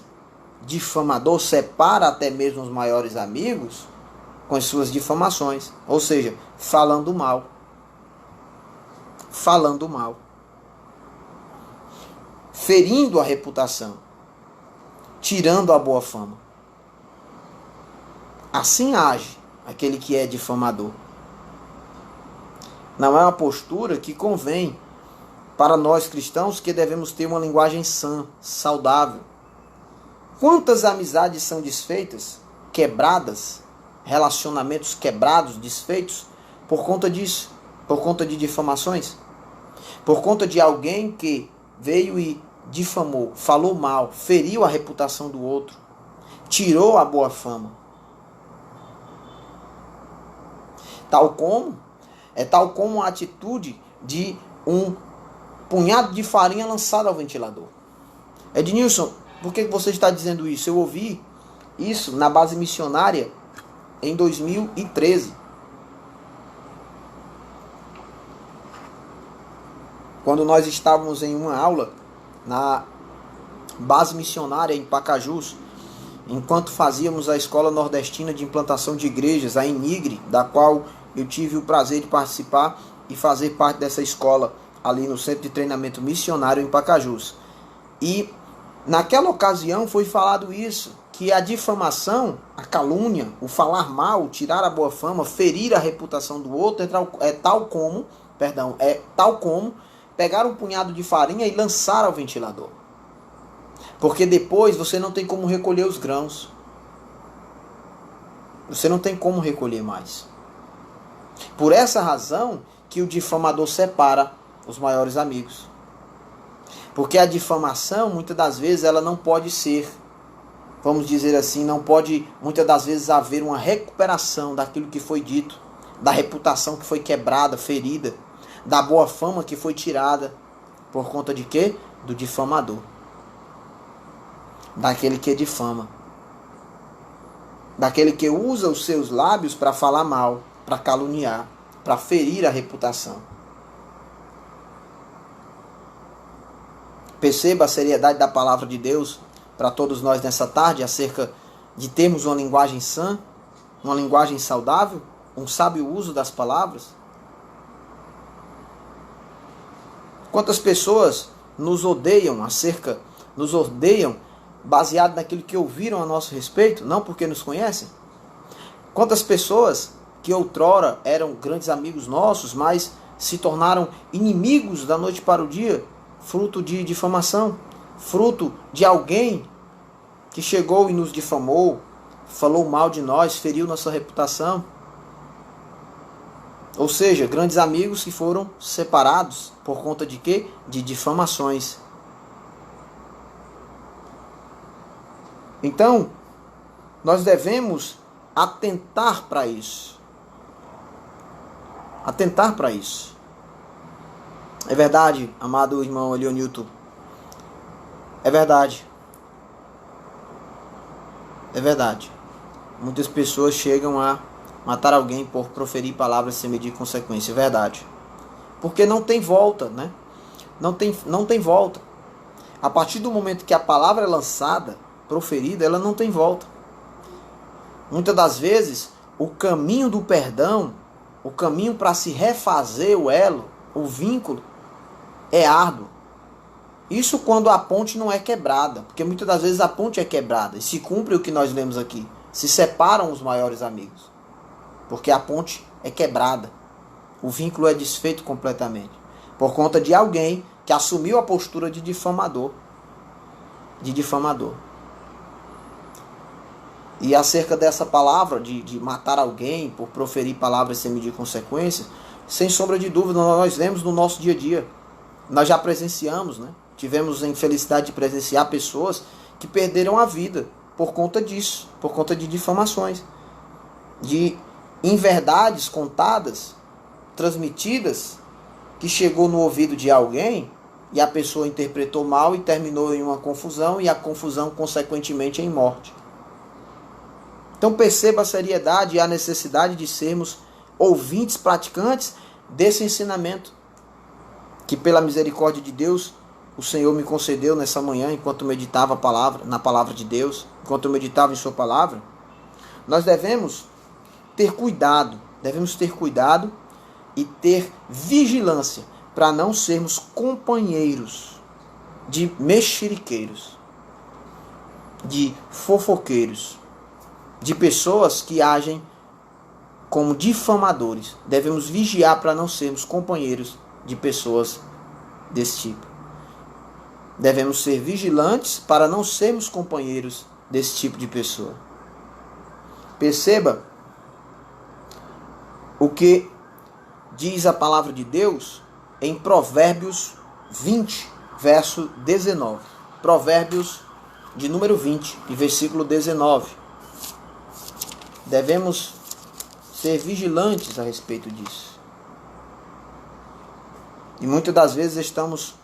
difamador separa até mesmo os maiores amigos com as suas difamações, ou seja, falando mal. Falando mal. Ferindo a reputação, tirando a boa fama. Assim age aquele que é difamador. Não é uma postura que convém para nós cristãos, que devemos ter uma linguagem sã, saudável. Quantas amizades são desfeitas, quebradas, relacionamentos quebrados, desfeitos, por conta disso, por conta de difamações, por conta de alguém que veio e difamou, falou mal, feriu a reputação do outro, tirou a boa fama. Tal como a atitude de um punhado de farinha lançado ao ventilador. Ednilson, por que você está dizendo isso? Eu ouvi isso na base missionária em 2013. Quando nós estávamos em uma aula na base missionária em Pacajus, enquanto fazíamos a Escola Nordestina de Implantação de Igrejas, a ENIGRE, da qual eu tive o prazer de participar e fazer parte dessa escola ali no Centro de Treinamento Missionário em Pacajus. E naquela ocasião foi falado isso, que a difamação, a calúnia, o falar mal, tirar a boa fama, ferir a reputação do outro é tal como pegar um punhado de farinha e lançar ao ventilador. Porque depois você não tem como recolher os grãos. Você não tem como recolher mais. Por essa razão que o difamador separa os maiores amigos. Porque a difamação, muitas das vezes, ela não pode ser, vamos dizer assim, não pode, muitas das vezes, haver uma recuperação daquilo que foi dito, da reputação que foi quebrada, ferida, da boa fama que foi tirada. Por conta de quê? Do difamador. Daquele que difama. Daquele que usa os seus lábios para falar mal, para caluniar, para ferir a reputação. Perceba a seriedade da palavra de Deus para todos nós nessa tarde, acerca de termos uma linguagem sã, uma linguagem saudável, um sábio uso das palavras. Quantas pessoas nos odeiam baseado naquilo que ouviram a nosso respeito, não porque nos conhecem? Quantas pessoas que outrora eram grandes amigos nossos, mas se tornaram inimigos da noite para o dia, fruto de difamação, fruto de alguém que chegou e nos difamou, falou mal de nós, feriu nossa reputação. Ou seja, grandes amigos que foram separados por conta de quê? De difamações. Então, nós devemos atentar para isso. Atentar para isso. É verdade, amado irmão Leonilton. É verdade. É verdade. Muitas pessoas chegam a matar alguém por proferir palavras sem medir consequência. É verdade. Porque não tem volta, né? Não tem volta. A partir do momento que a palavra é lançada, proferida, ela não tem volta. Muitas das vezes, o caminho do perdão, o caminho para se refazer o elo, o vínculo, é árduo. Isso quando a ponte não é quebrada, porque muitas das vezes a ponte é quebrada e se cumpre o que nós lemos aqui. Se separam os maiores amigos, porque a ponte é quebrada. O vínculo é desfeito completamente, por conta de alguém que assumiu a postura de difamador. E acerca dessa palavra de matar alguém por proferir palavras sem medir consequências, sem sombra de dúvida, nós vemos no nosso dia a dia. Nós já presenciamos, né? Tivemos a infelicidade de presenciar pessoas que perderam a vida por conta disso, por conta de difamações, de inverdades contadas, transmitidas, que chegou no ouvido de alguém e a pessoa interpretou mal e terminou em uma confusão, e a confusão consequentemente em morte. Então perceba a seriedade e a necessidade de sermos ouvintes praticantes desse ensinamento. que pela misericórdia de Deus o Senhor me concedeu nessa manhã, enquanto meditava na palavra de Deus, enquanto eu meditava em sua palavra, nós devemos ter cuidado e ter vigilância para não sermos companheiros de mexeriqueiros, de fofoqueiros, de pessoas que agem como difamadores. Devemos vigiar para não sermos companheiros de pessoas desse tipo. Devemos ser vigilantes para não sermos companheiros desse tipo de pessoa. Perceba o que diz a palavra de Deus em Provérbios 20, verso 19. Provérbios de número 20, e versículo 19. Devemos ser vigilantes a respeito disso. E muitas das vezes estamos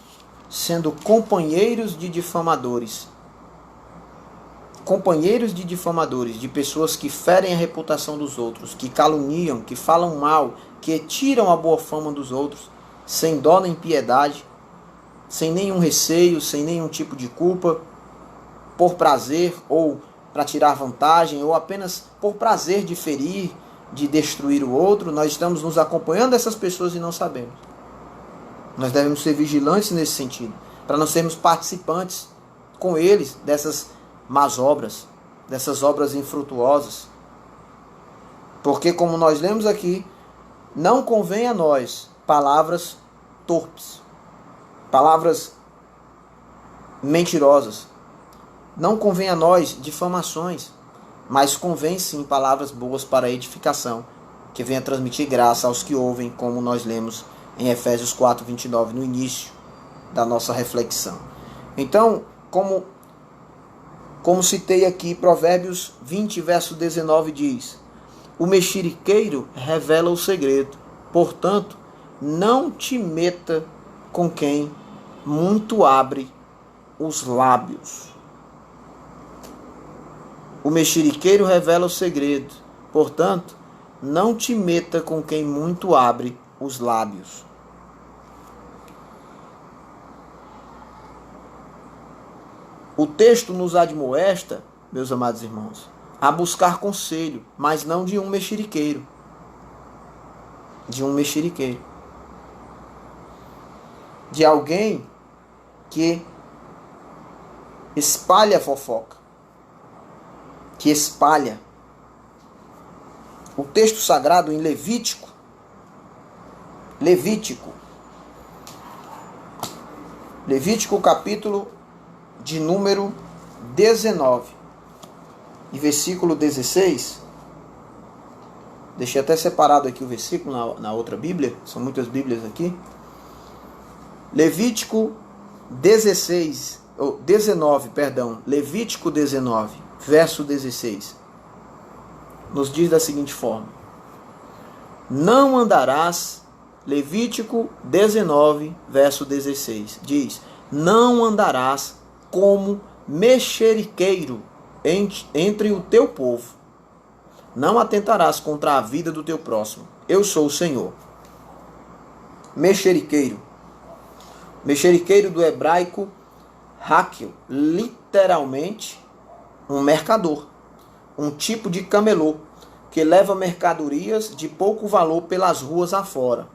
sendo companheiros de difamadores. Companheiros de difamadores, de pessoas que ferem a reputação dos outros, que caluniam, que falam mal, que tiram a boa fama dos outros, sem dó nem piedade, sem nenhum receio, sem nenhum tipo de culpa, por prazer ou para tirar vantagem, ou apenas por prazer de ferir, de destruir o outro. Nós estamos nos acompanhando dessas pessoas e não sabemos. Nós devemos ser vigilantes nesse sentido, para não sermos participantes com eles dessas más obras, dessas obras infrutuosas. Porque, como nós lemos aqui, não convém a nós palavras torpes, palavras mentirosas. Não convém a nós difamações, mas convém sim palavras boas para edificação, que venha transmitir graça aos que ouvem, como nós lemos em Efésios 4, 29, no início da nossa reflexão. Então, como citei aqui, Provérbios 20, verso 19 diz: o mexeriqueiro revela o segredo, portanto, não te meta com quem muito abre os lábios. O mexeriqueiro revela o segredo, portanto, não te meta com quem muito abre os lábios. O texto nos admoesta, meus amados irmãos, a buscar conselho, mas não de um mexeriqueiro. De um mexeriqueiro. De alguém que espalha fofoca. Que espalha. O texto sagrado em Levítico capítulo de número 19 e versículo 16. Deixei até separado aqui o versículo na outra Bíblia, são muitas Bíblias aqui. Levítico 19, Levítico 19, verso 16. Nos diz da seguinte forma: não andarás, Levítico 19, verso 16, diz: não andarás como mexeriqueiro entre o teu povo, não atentarás contra a vida do teu próximo, eu sou o Senhor. Mexeriqueiro do hebraico hakel, literalmente um mercador, um tipo de camelô que leva mercadorias de pouco valor pelas ruas afora.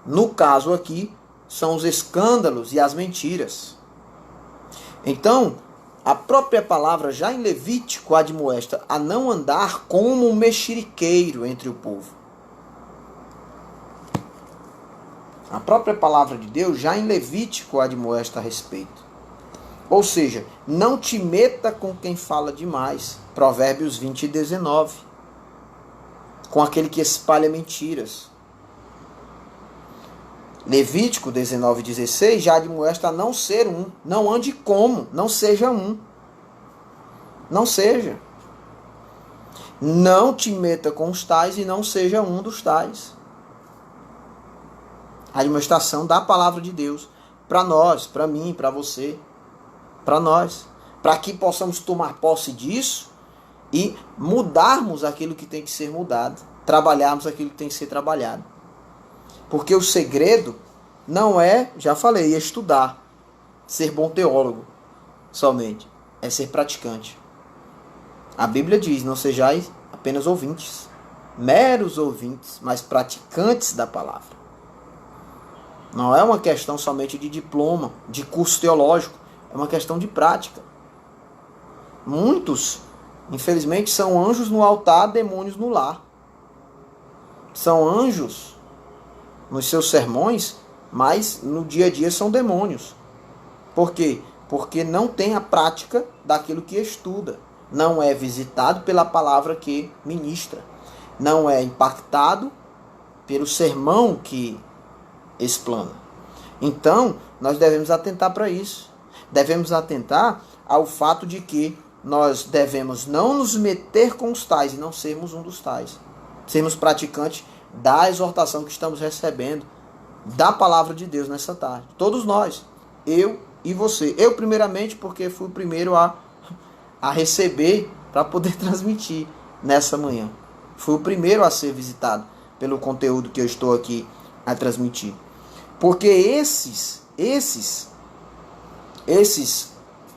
No caso aqui, são os escândalos e as mentiras. Então, a própria palavra já em Levítico admoesta a não andar como um mexeriqueiro entre o povo. A própria palavra de Deus já em Levítico admoesta a respeito. Ou seja, não te meta com quem fala demais. Provérbios 20, 19. Com aquele que espalha mentiras. Levítico 19, 16 já admoesta a não ser um. Não ande como, não seja um. Não seja. Não te meta com os tais e não seja um dos tais. A admoestação da palavra de Deus para nós, para mim, para você, para nós, para que possamos tomar posse disso e mudarmos aquilo que tem que ser mudado, trabalharmos aquilo que tem que ser trabalhado. Porque o segredo não é, já falei, estudar, ser bom teólogo somente. É ser praticante. A Bíblia diz, não sejais apenas ouvintes, meros ouvintes, mas praticantes da palavra. Não é uma questão somente de diploma, de curso teológico, é uma questão de prática. Muitos, infelizmente, são anjos no altar, demônios no lar. São anjos nos seus sermões, mas no dia a dia são demônios. Por quê? Porque não tem a prática daquilo que estuda. Não é visitado pela palavra que ministra. Não é impactado pelo sermão que explana. Então, nós devemos atentar para isso. Devemos atentar ao fato de que nós devemos não nos meter com os tais e não sermos um dos tais. Sermos praticantes da exortação que estamos recebendo da palavra de Deus nessa tarde. Todos nós, eu e você. Eu primeiramente porque fui o primeiro a receber para poder transmitir nessa manhã. Fui o primeiro a ser visitado pelo conteúdo que eu estou aqui a transmitir. Porque esses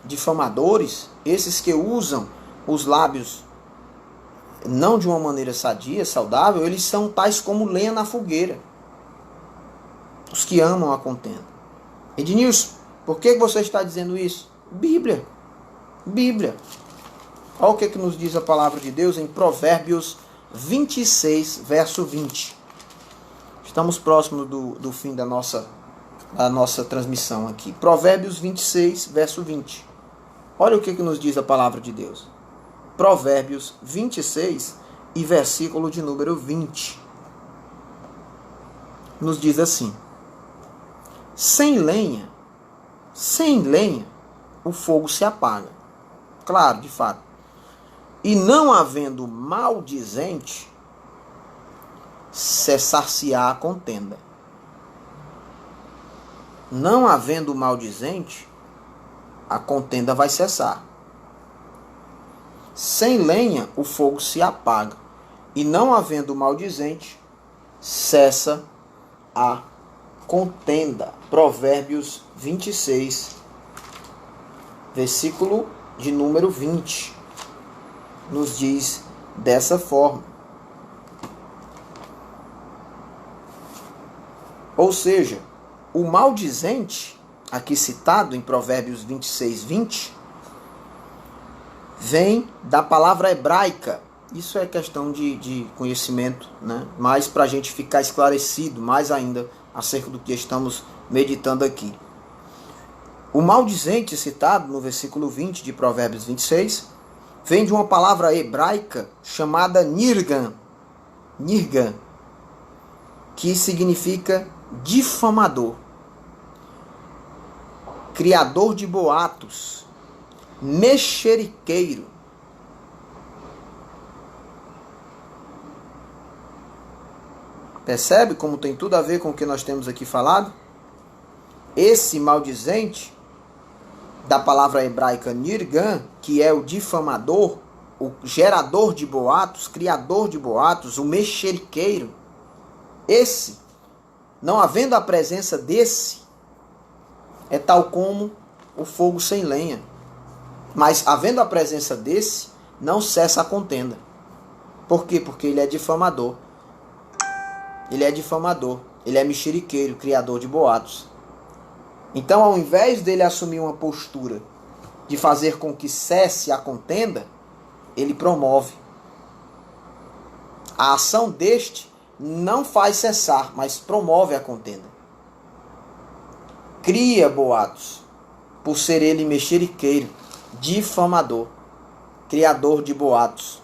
difamadores, esses que usam os lábios não de uma maneira sadia, saudável, eles são tais como lenha na fogueira. Os que amam a contenda. Ednilson, por que você está dizendo isso? Bíblia. Olha o que nos diz a palavra de Deus em Provérbios 26, verso 20. Estamos próximos do fim da nossa transmissão aqui. Provérbios 26, verso 20. Olha o que nos diz a palavra de Deus. Provérbios 26 e versículo de número 20. Nos diz assim: sem lenha, o fogo se apaga. Claro, de fato. E não havendo maldizente, cessar-se-á a contenda. Não havendo maldizente, a contenda vai cessar. Sem lenha, o fogo se apaga. E não havendo maldizente, cessa a contenda. Provérbios 26, versículo de número 20. Nos diz dessa forma. Ou seja, o maldizente, aqui citado em Provérbios 26, 20, vem da palavra hebraica. Isso é questão de conhecimento, né? Mas para a gente ficar esclarecido mais ainda acerca do que estamos meditando aqui. O maldizente citado no versículo 20 de Provérbios 26 vem de uma palavra hebraica chamada nirgan, que significa difamador, criador de boatos, mexeriqueiro. Percebe como tem tudo a ver com o que nós temos aqui falado? Esse maldizente, da palavra hebraica nirgan, que é o difamador, o gerador de boatos, criador de boatos, o mexeriqueiro, esse, não havendo a presença desse, é tal como o fogo sem lenha. Mas havendo a presença desse, não cessa a contenda. Por quê? Porque ele é difamador. Ele é mexeriqueiro, criador de boatos. Então, ao invés dele assumir uma postura de fazer com que cesse a contenda, ele promove. A ação deste não faz cessar, mas promove a contenda. Cria boatos, por ser ele mexeriqueiro, difamador, criador de boatos,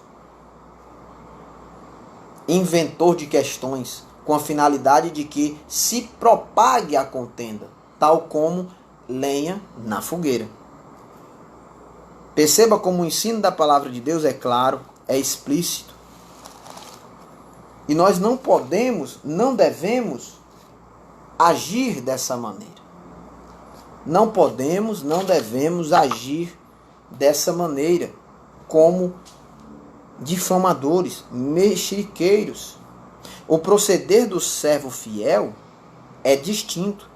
inventor de questões, com a finalidade de que se propague a contenda, tal como lenha na fogueira. Perceba como o ensino da palavra de Deus é claro, é explícito. E nós não podemos, não devemos agir dessa maneira. Não podemos, não devemos agir dessa maneira, como difamadores, mexeriqueiros. O proceder do servo fiel é distinto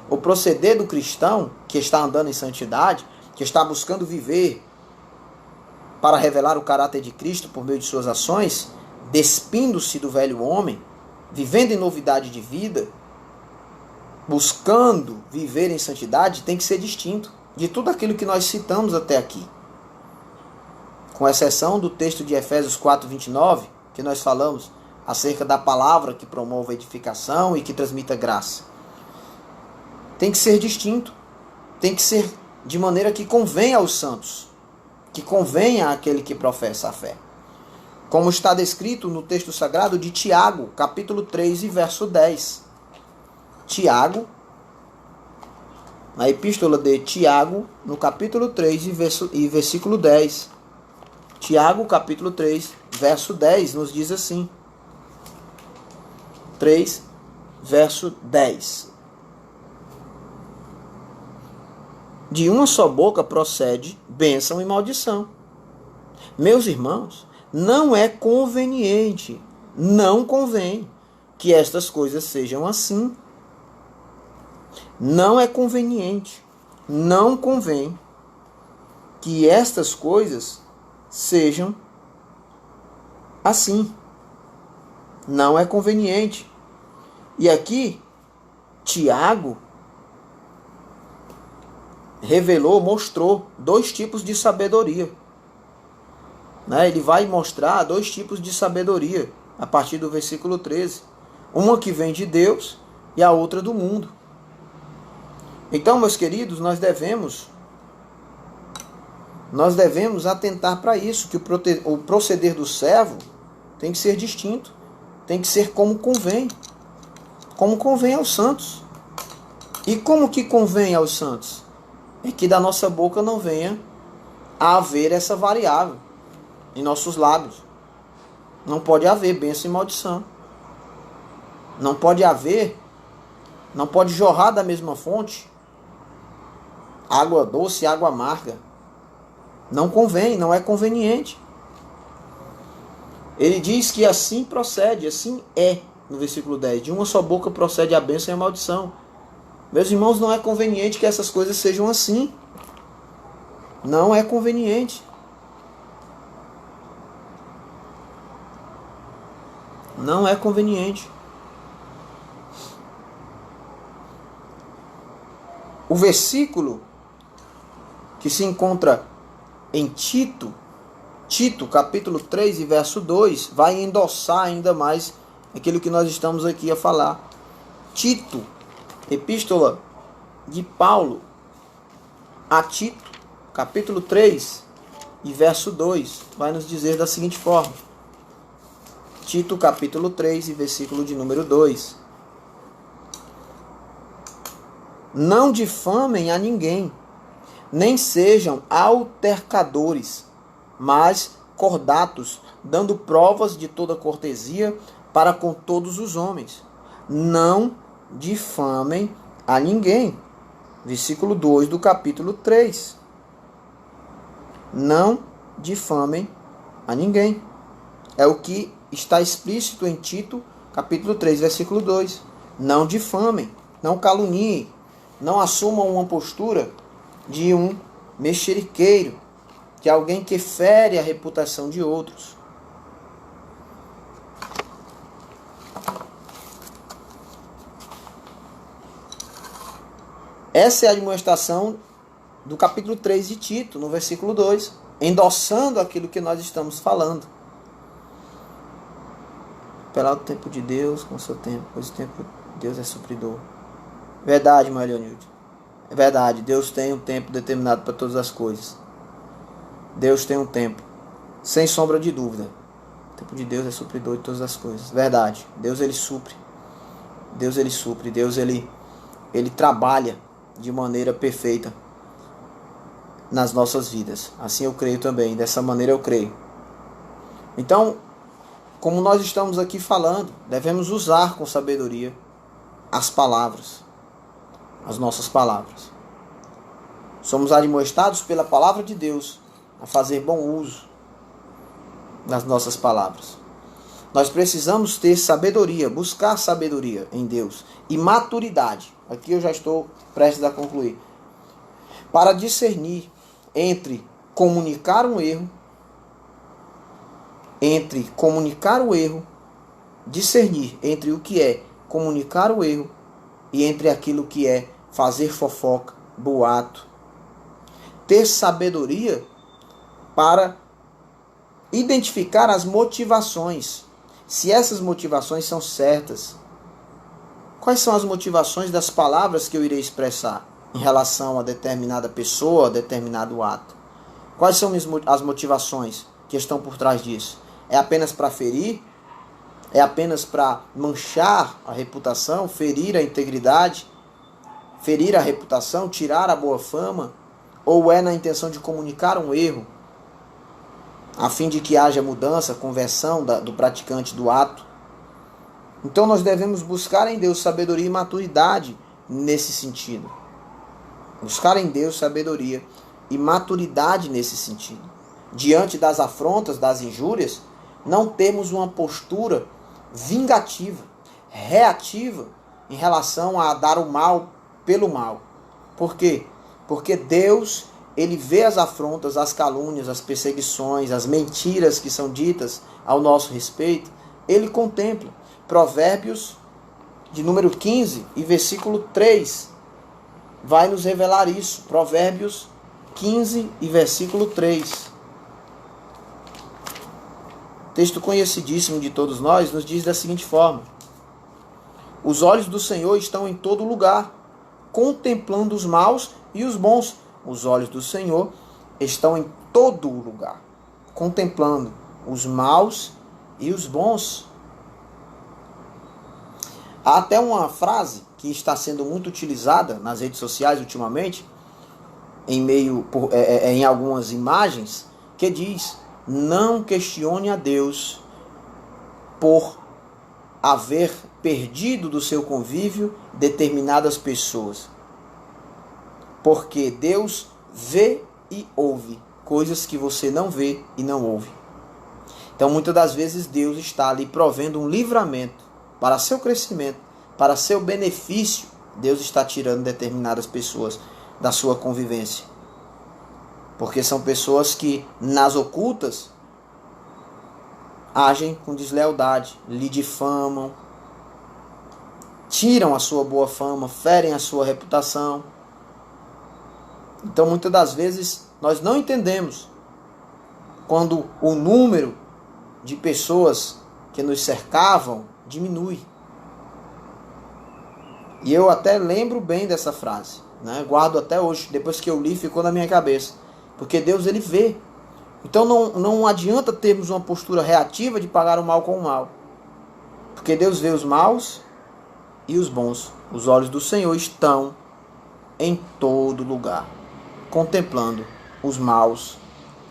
o proceder do cristão que está andando em santidade, que está buscando viver para revelar o caráter de Cristo por meio de suas ações, despindo-se do velho homem, vivendo em novidade de vida, buscando viver em santidade, tem que ser distinto de tudo aquilo que nós citamos até aqui. Com exceção do texto de Efésios 4:29, que nós falamos acerca da palavra que promove a edificação e que transmita graça. Tem que ser distinto. Tem que ser de maneira que convenha aos santos, que convenha àquele que professa a fé. Como está descrito no texto sagrado de Tiago, capítulo 3 e verso 10. Tiago, na epístola de Tiago, no capítulo 3 e versículo 10. Tiago, capítulo 3, verso 10, nos diz assim. 3, verso 10. De uma só boca procede bênção e maldição. Meus irmãos, não é conveniente, não convém que estas coisas sejam assim. Não é conveniente, não convém que estas coisas sejam assim. Não é conveniente. E aqui, Tiago mostrou dois tipos de sabedoria. Ele vai mostrar dois tipos de sabedoria a partir do versículo 13. Uma que vem de Deus e a outra do mundo. Então, meus queridos, nós devemos atentar para isso, que o proceder do servo tem que ser distinto, tem que ser como convém aos santos. E como que convém aos santos? É que da nossa boca não venha a haver essa variável em nossos lábios. Não pode haver bênção e maldição. Não pode jorrar da mesma fonte água doce e água amarga. Não convém, não é conveniente. Ele diz que assim procede, assim é, no versículo 10. De uma só boca procede a bênção e a maldição. Meus irmãos, não é conveniente que essas coisas sejam assim. Não é conveniente. Não é conveniente. O versículo que se encontra em Tito, capítulo 3 e verso 2, vai endossar ainda mais aquilo que nós estamos aqui a falar. Tito, epístola de Paulo a Tito, capítulo 3 e verso 2, vai nos dizer da seguinte forma. Tito, capítulo 3 e versículo de número 2. Não difamem a ninguém, nem sejam altercadores, mas cordatos, dando provas de toda cortesia para com todos os homens. Não difamem a ninguém. Versículo 2 do capítulo 3. Não difamem a ninguém. É o que está explícito em Tito, capítulo 3, versículo 2. Não difamem, não caluniem, não assumam uma postura de um mexeriqueiro, de alguém que fere a reputação de outros. Essa é a demonstração do capítulo 3 de Tito, no versículo 2, endossando aquilo que nós estamos falando. Pelo tempo de Deus, com o seu tempo, pois o tempo de Deus é supridor. Verdade, Maria Leonilde. É verdade, Deus tem um tempo determinado para todas as coisas. Deus tem um tempo, sem sombra de dúvida. O tempo de Deus é supridor de todas as coisas. Verdade, Deus ele supre. Deus ele supre, Deus ele trabalha de maneira perfeita nas nossas vidas. Assim eu creio também, dessa maneira eu creio. Então, como nós estamos aqui falando, devemos usar com sabedoria as palavras, as nossas palavras. Somos admoestados pela palavra de Deus a fazer bom uso das nossas palavras. Nós precisamos ter sabedoria, buscar sabedoria em Deus e maturidade. Aqui eu já estou prestes a concluir. Para discernir entre comunicar o erro, discernir entre o que é comunicar o erro e entre aquilo que é fazer fofoca, boato. Ter sabedoria para identificar as motivações. Se essas motivações são certas. Quais são as motivações das palavras que eu irei expressar em relação a determinada pessoa, a determinado ato? Quais são as motivações que estão por trás disso? É apenas para ferir? É apenas para manchar a reputação, ferir a integridade, ferir a reputação, tirar a boa fama? Ou é na intenção de comunicar um erro, a fim de que haja mudança, conversão do praticante do ato? Então nós devemos buscar em Deus sabedoria e maturidade nesse sentido. Buscar em Deus sabedoria e maturidade nesse sentido. Diante das afrontas, das injúrias, não temos uma postura vingativa, reativa em relação a dar o mal pelo mal. Por quê? Porque Deus, Ele vê as afrontas, as calúnias, as perseguições, as mentiras que são ditas ao nosso respeito. Ele contempla. Provérbios de número 15 e versículo 3 vai nos revelar isso. Provérbios 15 e versículo 3. Texto conhecidíssimo de todos nós, nos diz da seguinte forma: os olhos do Senhor estão em todo lugar, contemplando os maus e os bons. Os olhos do Senhor estão em todo lugar, contemplando os maus e os bons. Há até uma frase que está sendo muito utilizada nas redes sociais ultimamente, em algumas imagens, que diz: não questione a Deus por haver perdido do seu convívio determinadas pessoas. Porque Deus vê e ouve coisas que você não vê e não ouve. Então, muitas das vezes, Deus está ali provendo um livramento para seu crescimento, para seu benefício. Deus está tirando determinadas pessoas da sua convivência. Porque são pessoas que, nas ocultas, agem com deslealdade, lhe difamam, tiram a sua boa fama, ferem a sua reputação. Então, muitas das vezes, nós não entendemos quando o número de pessoas que nos cercavam diminui. E eu até lembro bem dessa frase, né? Guardo até hoje, depois que eu li, ficou na minha cabeça. Porque Deus, Ele vê. Então não adianta termos uma postura reativa de pagar o mal com o mal. Porque Deus vê os maus e os bons. Os olhos do Senhor estão em todo lugar, contemplando os maus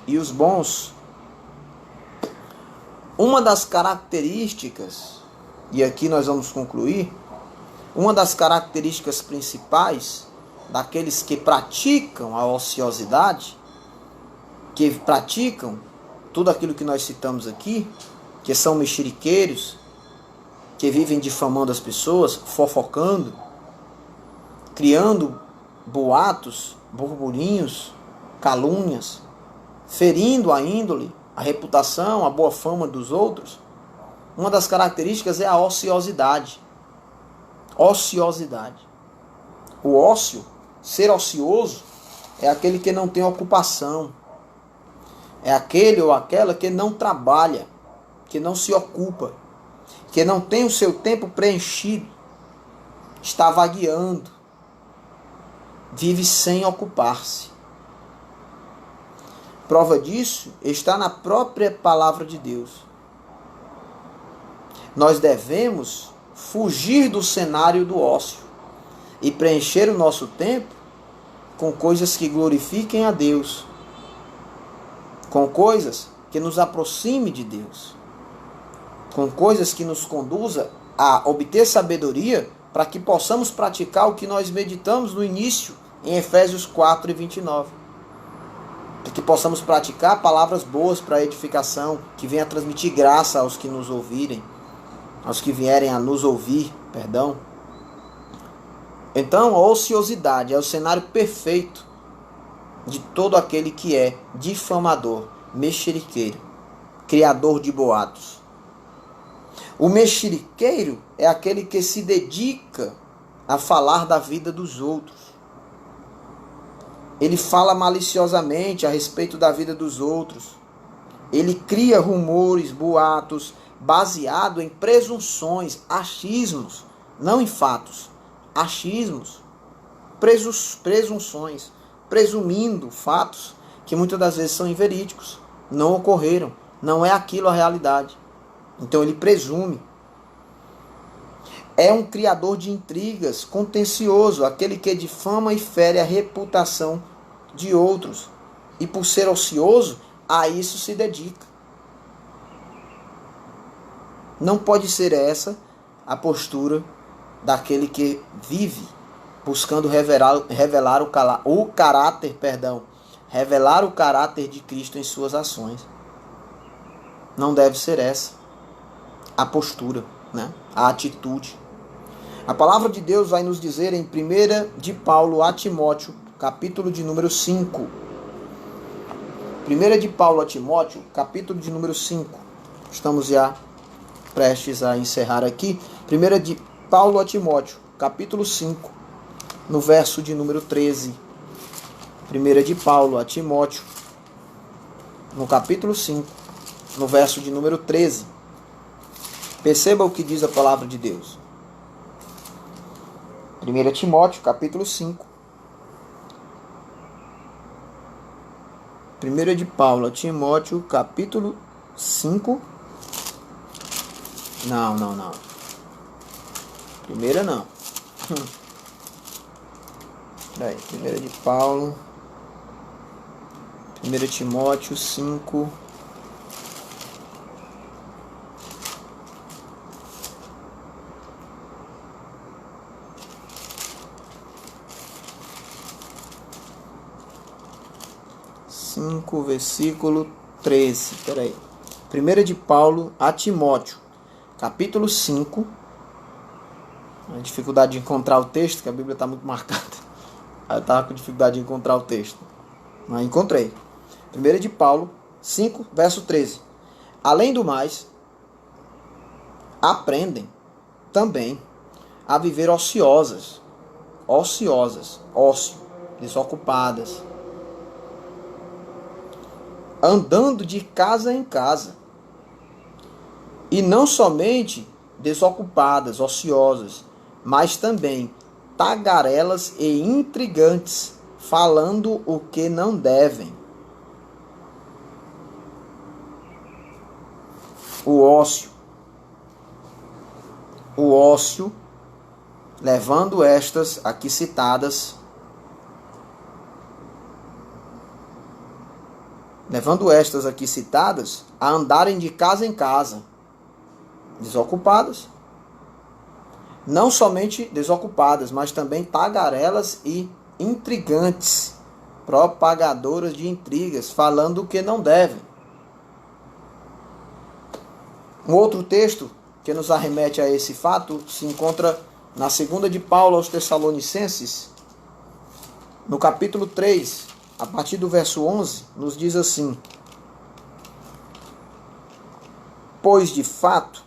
e os bons. Uma das características, e aqui nós vamos concluir, uma das características principais daqueles que praticam a ociosidade, que praticam tudo aquilo que nós citamos aqui, que são mexeriqueiros, que vivem difamando as pessoas, fofocando, criando boatos, burburinhos, calúnias, ferindo a índole, a reputação, a boa fama dos outros. Uma das características é a ociosidade. Ociosidade. O ócio, ser ocioso, é aquele que não tem ocupação. É aquele ou aquela que não trabalha, que não se ocupa, que não tem o seu tempo preenchido, está vagueando, vive sem ocupar-se. Prova disso está na própria palavra de Deus. Nós devemos fugir do cenário do ócio e preencher o nosso tempo com coisas que glorifiquem a Deus, com coisas que nos aproxime de Deus, com coisas que nos conduza a obter sabedoria para que possamos praticar o que nós meditamos no início, em Efésios 4 e 29. para que possamos praticar palavras boas para edificação, que venha transmitir graça aos que nos ouvirem, aos que vierem a nos ouvir, perdão. Então, a ociosidade é o cenário perfeito de todo aquele que é difamador, mexeriqueiro, criador de boatos. O mexeriqueiro é aquele que se dedica a falar da vida dos outros. Ele fala maliciosamente a respeito da vida dos outros. Ele cria rumores, boatos, baseado em presunções, achismos, não em fatos. Achismos, presunções, presumindo fatos que muitas das vezes são inverídicos, não ocorreram, não é aquilo a realidade. Então ele presume. É um criador de intrigas, contencioso, aquele que difama e fere a reputação de outros. E por ser ocioso, a isso se dedica. Não pode ser essa a postura daquele que vive buscando revelar o caráter de Cristo em suas ações. Não deve ser essa a postura, né? A atitude. A palavra de Deus vai nos dizer em 1 de Paulo a Timóteo, capítulo de número 5. 1 de Paulo a Timóteo, capítulo de número 5. Estamos já prestes a encerrar aqui. 1 de Paulo a Timóteo, capítulo 5, no verso de número 13. 1 de Paulo a Timóteo, no capítulo 5, no verso de número 13. Perceba o que diz a palavra de Deus. 1 Timóteo, capítulo 5. 1 de Paulo a Timóteo, capítulo 5. Não. Primeira não. Peraí, 1 de Paulo. 1 Timóteo 5. Versículo 13. Peraí. 1 de Paulo a Timóteo, capítulo 5. A dificuldade de encontrar o texto, que a Bíblia está muito marcada. Eu estava com dificuldade de encontrar o texto. Mas encontrei. 1 de Paulo 5, verso 13. Além do mais, aprendem também a viver ociosas, ócio, desocupadas, andando de casa em casa, e não somente desocupadas, ociosas, mas também tagarelas e intrigantes, falando o que não devem. O ócio, levando estas aqui citadas, a andarem de casa em casa, desocupadas. Não somente desocupadas, mas também tagarelas e intrigantes, propagadoras de intrigas, falando o que não devem. Um outro texto que nos arremete a esse fato se encontra na segunda de Paulo aos Tessalonicenses, no capítulo 3, a partir do verso 11, nos diz assim: pois de fato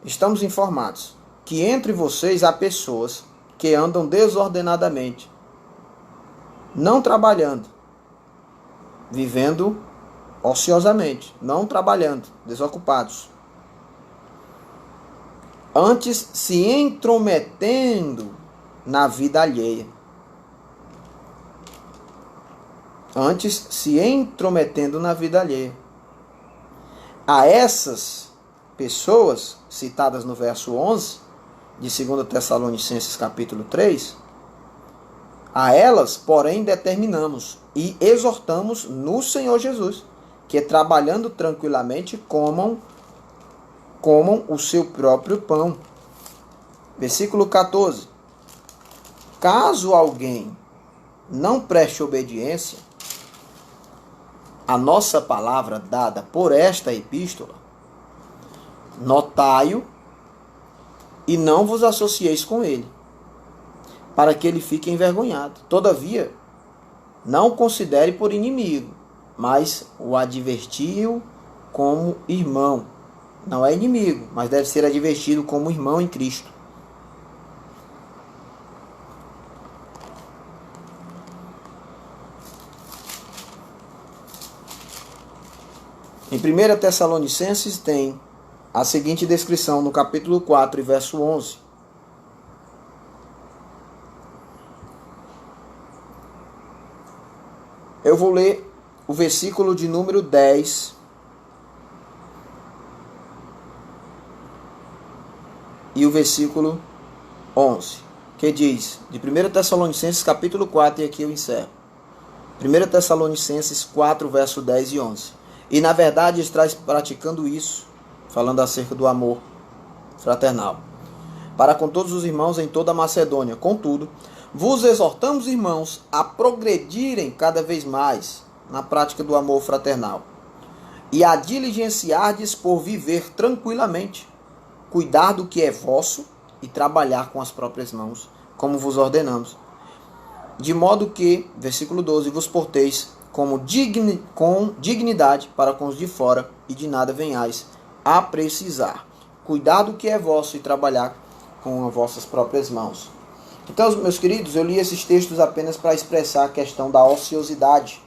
estamos informados que entre vocês há pessoas que andam desordenadamente, não trabalhando, vivendo ociosamente, não trabalhando, desocupados, antes se intrometendo na vida alheia. A essas pessoas, citadas no verso 11, de 2 Tessalonicenses capítulo 3, a elas, porém, determinamos e exortamos no Senhor Jesus, que trabalhando tranquilamente comam o seu próprio pão. Versículo 14. Caso alguém não preste obediência, a nossa palavra dada por esta epístola, notai-o e não vos associeis com ele, para que ele fique envergonhado. Todavia, não o considere por inimigo, mas o advertiu como irmão. Não é inimigo, mas deve ser advertido como irmão em Cristo. Em 1 Tessalonicenses tem a seguinte descrição no capítulo 4 e verso 11. Eu vou ler o versículo de número 10 e o versículo 11, que diz, de 1 Tessalonicenses capítulo 4, e aqui eu encerro. 1 Tessalonicenses 4, verso 10 e 11. E na verdade estás praticando isso, falando acerca do amor fraternal, para com todos os irmãos em toda a Macedônia. Contudo, vos exortamos, irmãos, a progredirem cada vez mais na prática do amor fraternal e a diligenciardes por viver tranquilamente, cuidar do que é vosso e trabalhar com as próprias mãos, como vos ordenamos. De modo que, versículo 12, vos porteis com dignidade para com os de fora e de nada venhais a precisar. Cuidar do que é vosso e trabalhar com as vossas próprias mãos. Então, meus queridos, eu li esses textos apenas para expressar a questão da ociosidade.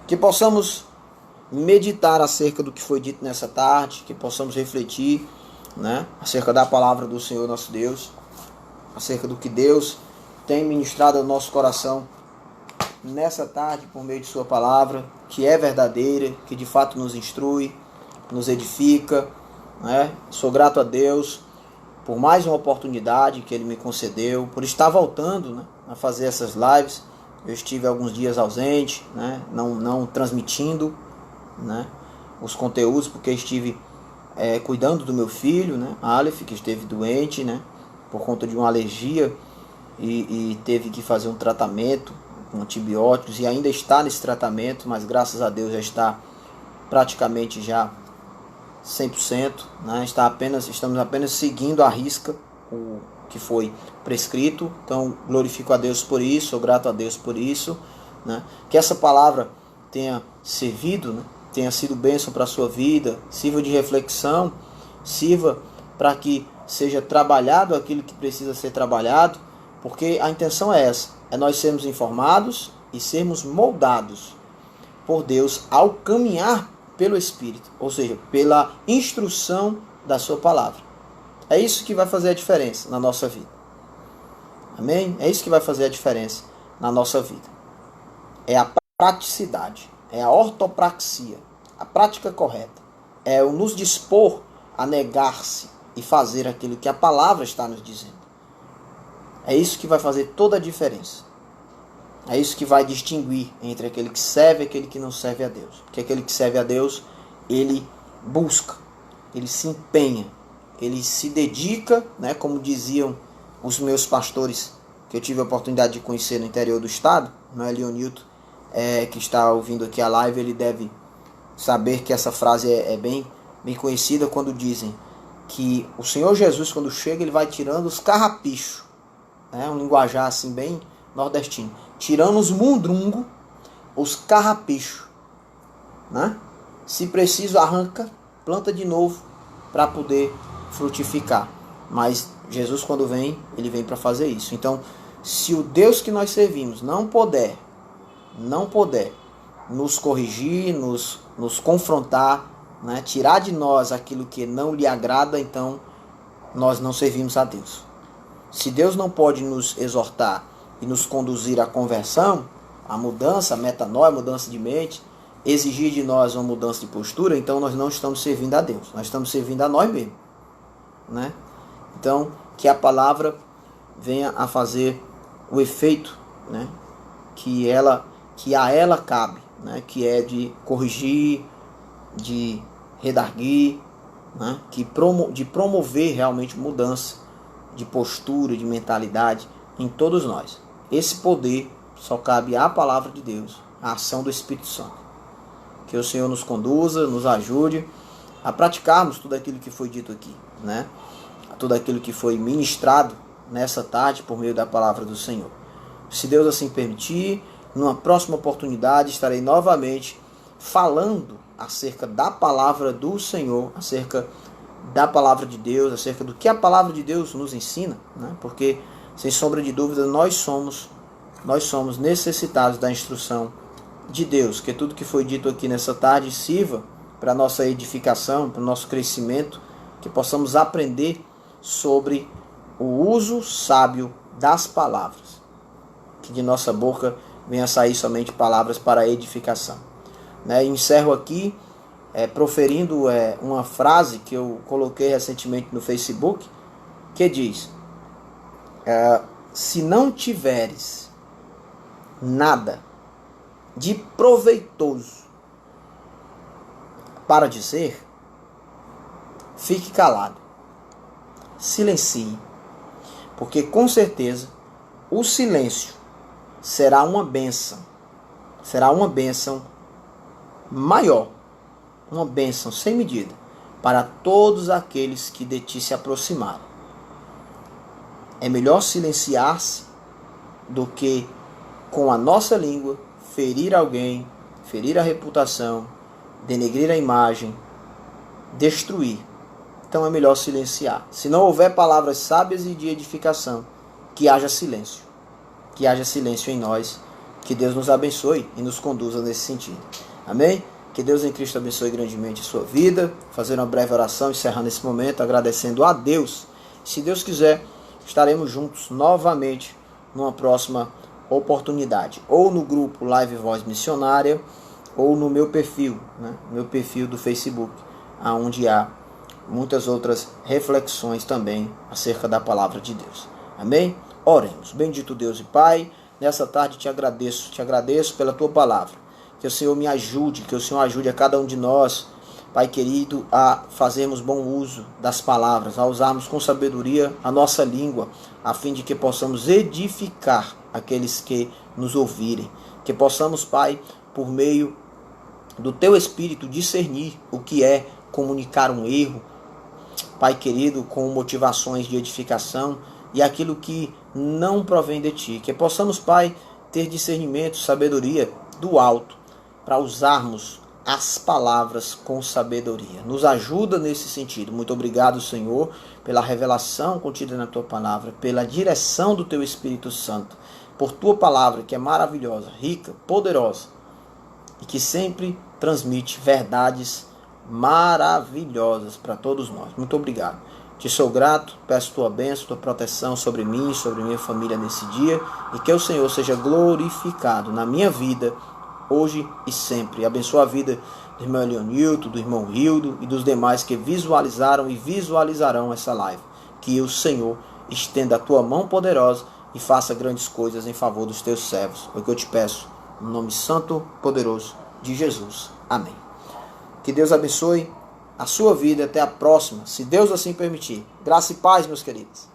Que possamos meditar acerca do que foi dito nessa tarde, que possamos refletir, né, acerca da palavra do Senhor nosso Deus, acerca do que Deus tem ministrado ao nosso coração nessa tarde por meio de sua palavra, que é verdadeira, que de fato nos instrui, nos edifica, né? Sou grato a Deus por mais uma oportunidade que Ele me concedeu, por estar voltando, né, a fazer essas lives. Eu estive alguns dias ausente, né, não transmitindo, né, os conteúdos, porque estive cuidando do meu filho, né, Aleph, que esteve doente, né, por conta de uma alergia e teve que fazer um tratamento com antibióticos e ainda está nesse tratamento, mas graças a Deus já está praticamente já 100%, né? Estamos apenas seguindo à risca o que foi prescrito. Então glorifico a Deus por isso, sou grato a Deus por isso, né? Que essa palavra tenha servido, né? Tenha sido bênção para a sua vida, sirva de reflexão, sirva para que seja trabalhado aquilo que precisa ser trabalhado, porque a intenção é essa, é nós sermos informados e sermos moldados por Deus ao caminhar pelo Espírito, ou seja, pela instrução da sua palavra. É isso que vai fazer a diferença na nossa vida. Amém? É isso que vai fazer a diferença na nossa vida. É a praticidade, é a ortopraxia, a prática correta. É o nos dispor a negar-se e fazer aquilo que a palavra está nos dizendo. É isso que vai fazer toda a diferença. É isso que vai distinguir entre aquele que serve e aquele que não serve a Deus. Porque aquele que serve a Deus, ele busca, ele se empenha, ele se dedica, né, como diziam os meus pastores, que eu tive a oportunidade de conhecer no interior do estado, né, Leonilton, que está ouvindo aqui a live, ele deve saber que essa frase é bem conhecida, quando dizem que o Senhor Jesus, quando chega, ele vai tirando os carrapichos, né, um linguajar assim bem nordestino, tirando os mundrungos, os carrapichos, né? Se preciso, arranca, planta de novo para poder frutificar. Mas Jesus, quando vem, ele vem para fazer isso. Então, se o Deus que nós servimos não puder nos corrigir, nos confrontar, né, tirar de nós aquilo que não lhe agrada, então nós não servimos a Deus. Se Deus não pode nos exortar e nos conduzir à conversão, à mudança, à metanoia, à mudança de mente, exigir de nós uma mudança de postura, então nós não estamos servindo a Deus, nós estamos servindo a nós mesmos, né? Então, que a palavra venha a fazer o efeito, né, que a ela cabe, né, que é de corrigir, de redarguir, né, de promover realmente mudança de postura, de mentalidade em todos nós. Esse poder só cabe à palavra de Deus a ação do Espírito Santo. Que o Senhor nos conduza, nos ajude a praticarmos tudo aquilo que foi dito aqui, né? Tudo aquilo que foi ministrado nessa tarde por meio da palavra do Senhor. Se Deus assim permitir, numa próxima oportunidade estarei novamente falando acerca da palavra do Senhor, acerca da palavra de Deus, acerca do que a palavra de Deus nos ensina, né? Porque, sem sombra de dúvida, nós somos necessitados da instrução de Deus. Que tudo que foi dito aqui nessa tarde sirva para a nossa edificação, para o nosso crescimento, que possamos aprender sobre o uso sábio das palavras. Que de nossa boca venha sair somente palavras para edificação. Né? Encerro aqui proferindo uma frase que eu coloquei recentemente no Facebook, que diz: se não tiveres nada de proveitoso para dizer, fique calado, silencie, porque com certeza o silêncio será uma bênção maior, uma bênção sem medida para todos aqueles que de ti se aproximarem. É melhor silenciar-se do que com a nossa língua ferir alguém, ferir a reputação, denegrir a imagem, destruir. Então é melhor silenciar. Se não houver palavras sábias e de edificação, que haja silêncio. Que haja silêncio em nós. Que Deus nos abençoe e nos conduza nesse sentido. Amém? Que Deus em Cristo abençoe grandemente a sua vida. Fazer uma breve oração, encerrando esse momento, agradecendo a Deus. Se Deus quiser, estaremos juntos novamente numa próxima oportunidade. Ou no grupo Live Voz Missionária, ou no meu perfil, né? Meu perfil do Facebook, onde há muitas outras reflexões também acerca da palavra de Deus. Amém? Oremos. Bendito Deus e Pai, nessa tarde te agradeço pela tua palavra. Que o Senhor me ajude, que o Senhor ajude a cada um de nós, Pai querido, a fazermos bom uso das palavras, a usarmos com sabedoria a nossa língua, a fim de que possamos edificar aqueles que nos ouvirem. Que possamos, Pai, por meio do teu Espírito, discernir o que é comunicar um erro, Pai querido, com motivações de edificação, e aquilo que não provém de ti. Que possamos, Pai, ter discernimento, sabedoria do alto, para usarmos as palavras com sabedoria. Nos ajuda nesse sentido. Muito obrigado, Senhor, pela revelação contida na tua palavra, pela direção do teu Espírito Santo, por tua palavra que é maravilhosa, rica, poderosa e que sempre transmite verdades maravilhosas para todos nós. Muito obrigado. Te sou grato, peço tua bênção, tua proteção sobre mim, sobre minha família nesse dia, e que o Senhor seja glorificado na minha vida, hoje e sempre. Abençoa a vida do irmão Leonilton, do irmão Rildo e dos demais que visualizaram e visualizarão essa live. Que o Senhor estenda a tua mão poderosa e faça grandes coisas em favor dos teus servos. É o que eu te peço, no nome santo, poderoso de Jesus. Amém. Que Deus abençoe a sua vida. Até a próxima, se Deus assim permitir. Graça e paz, meus queridos.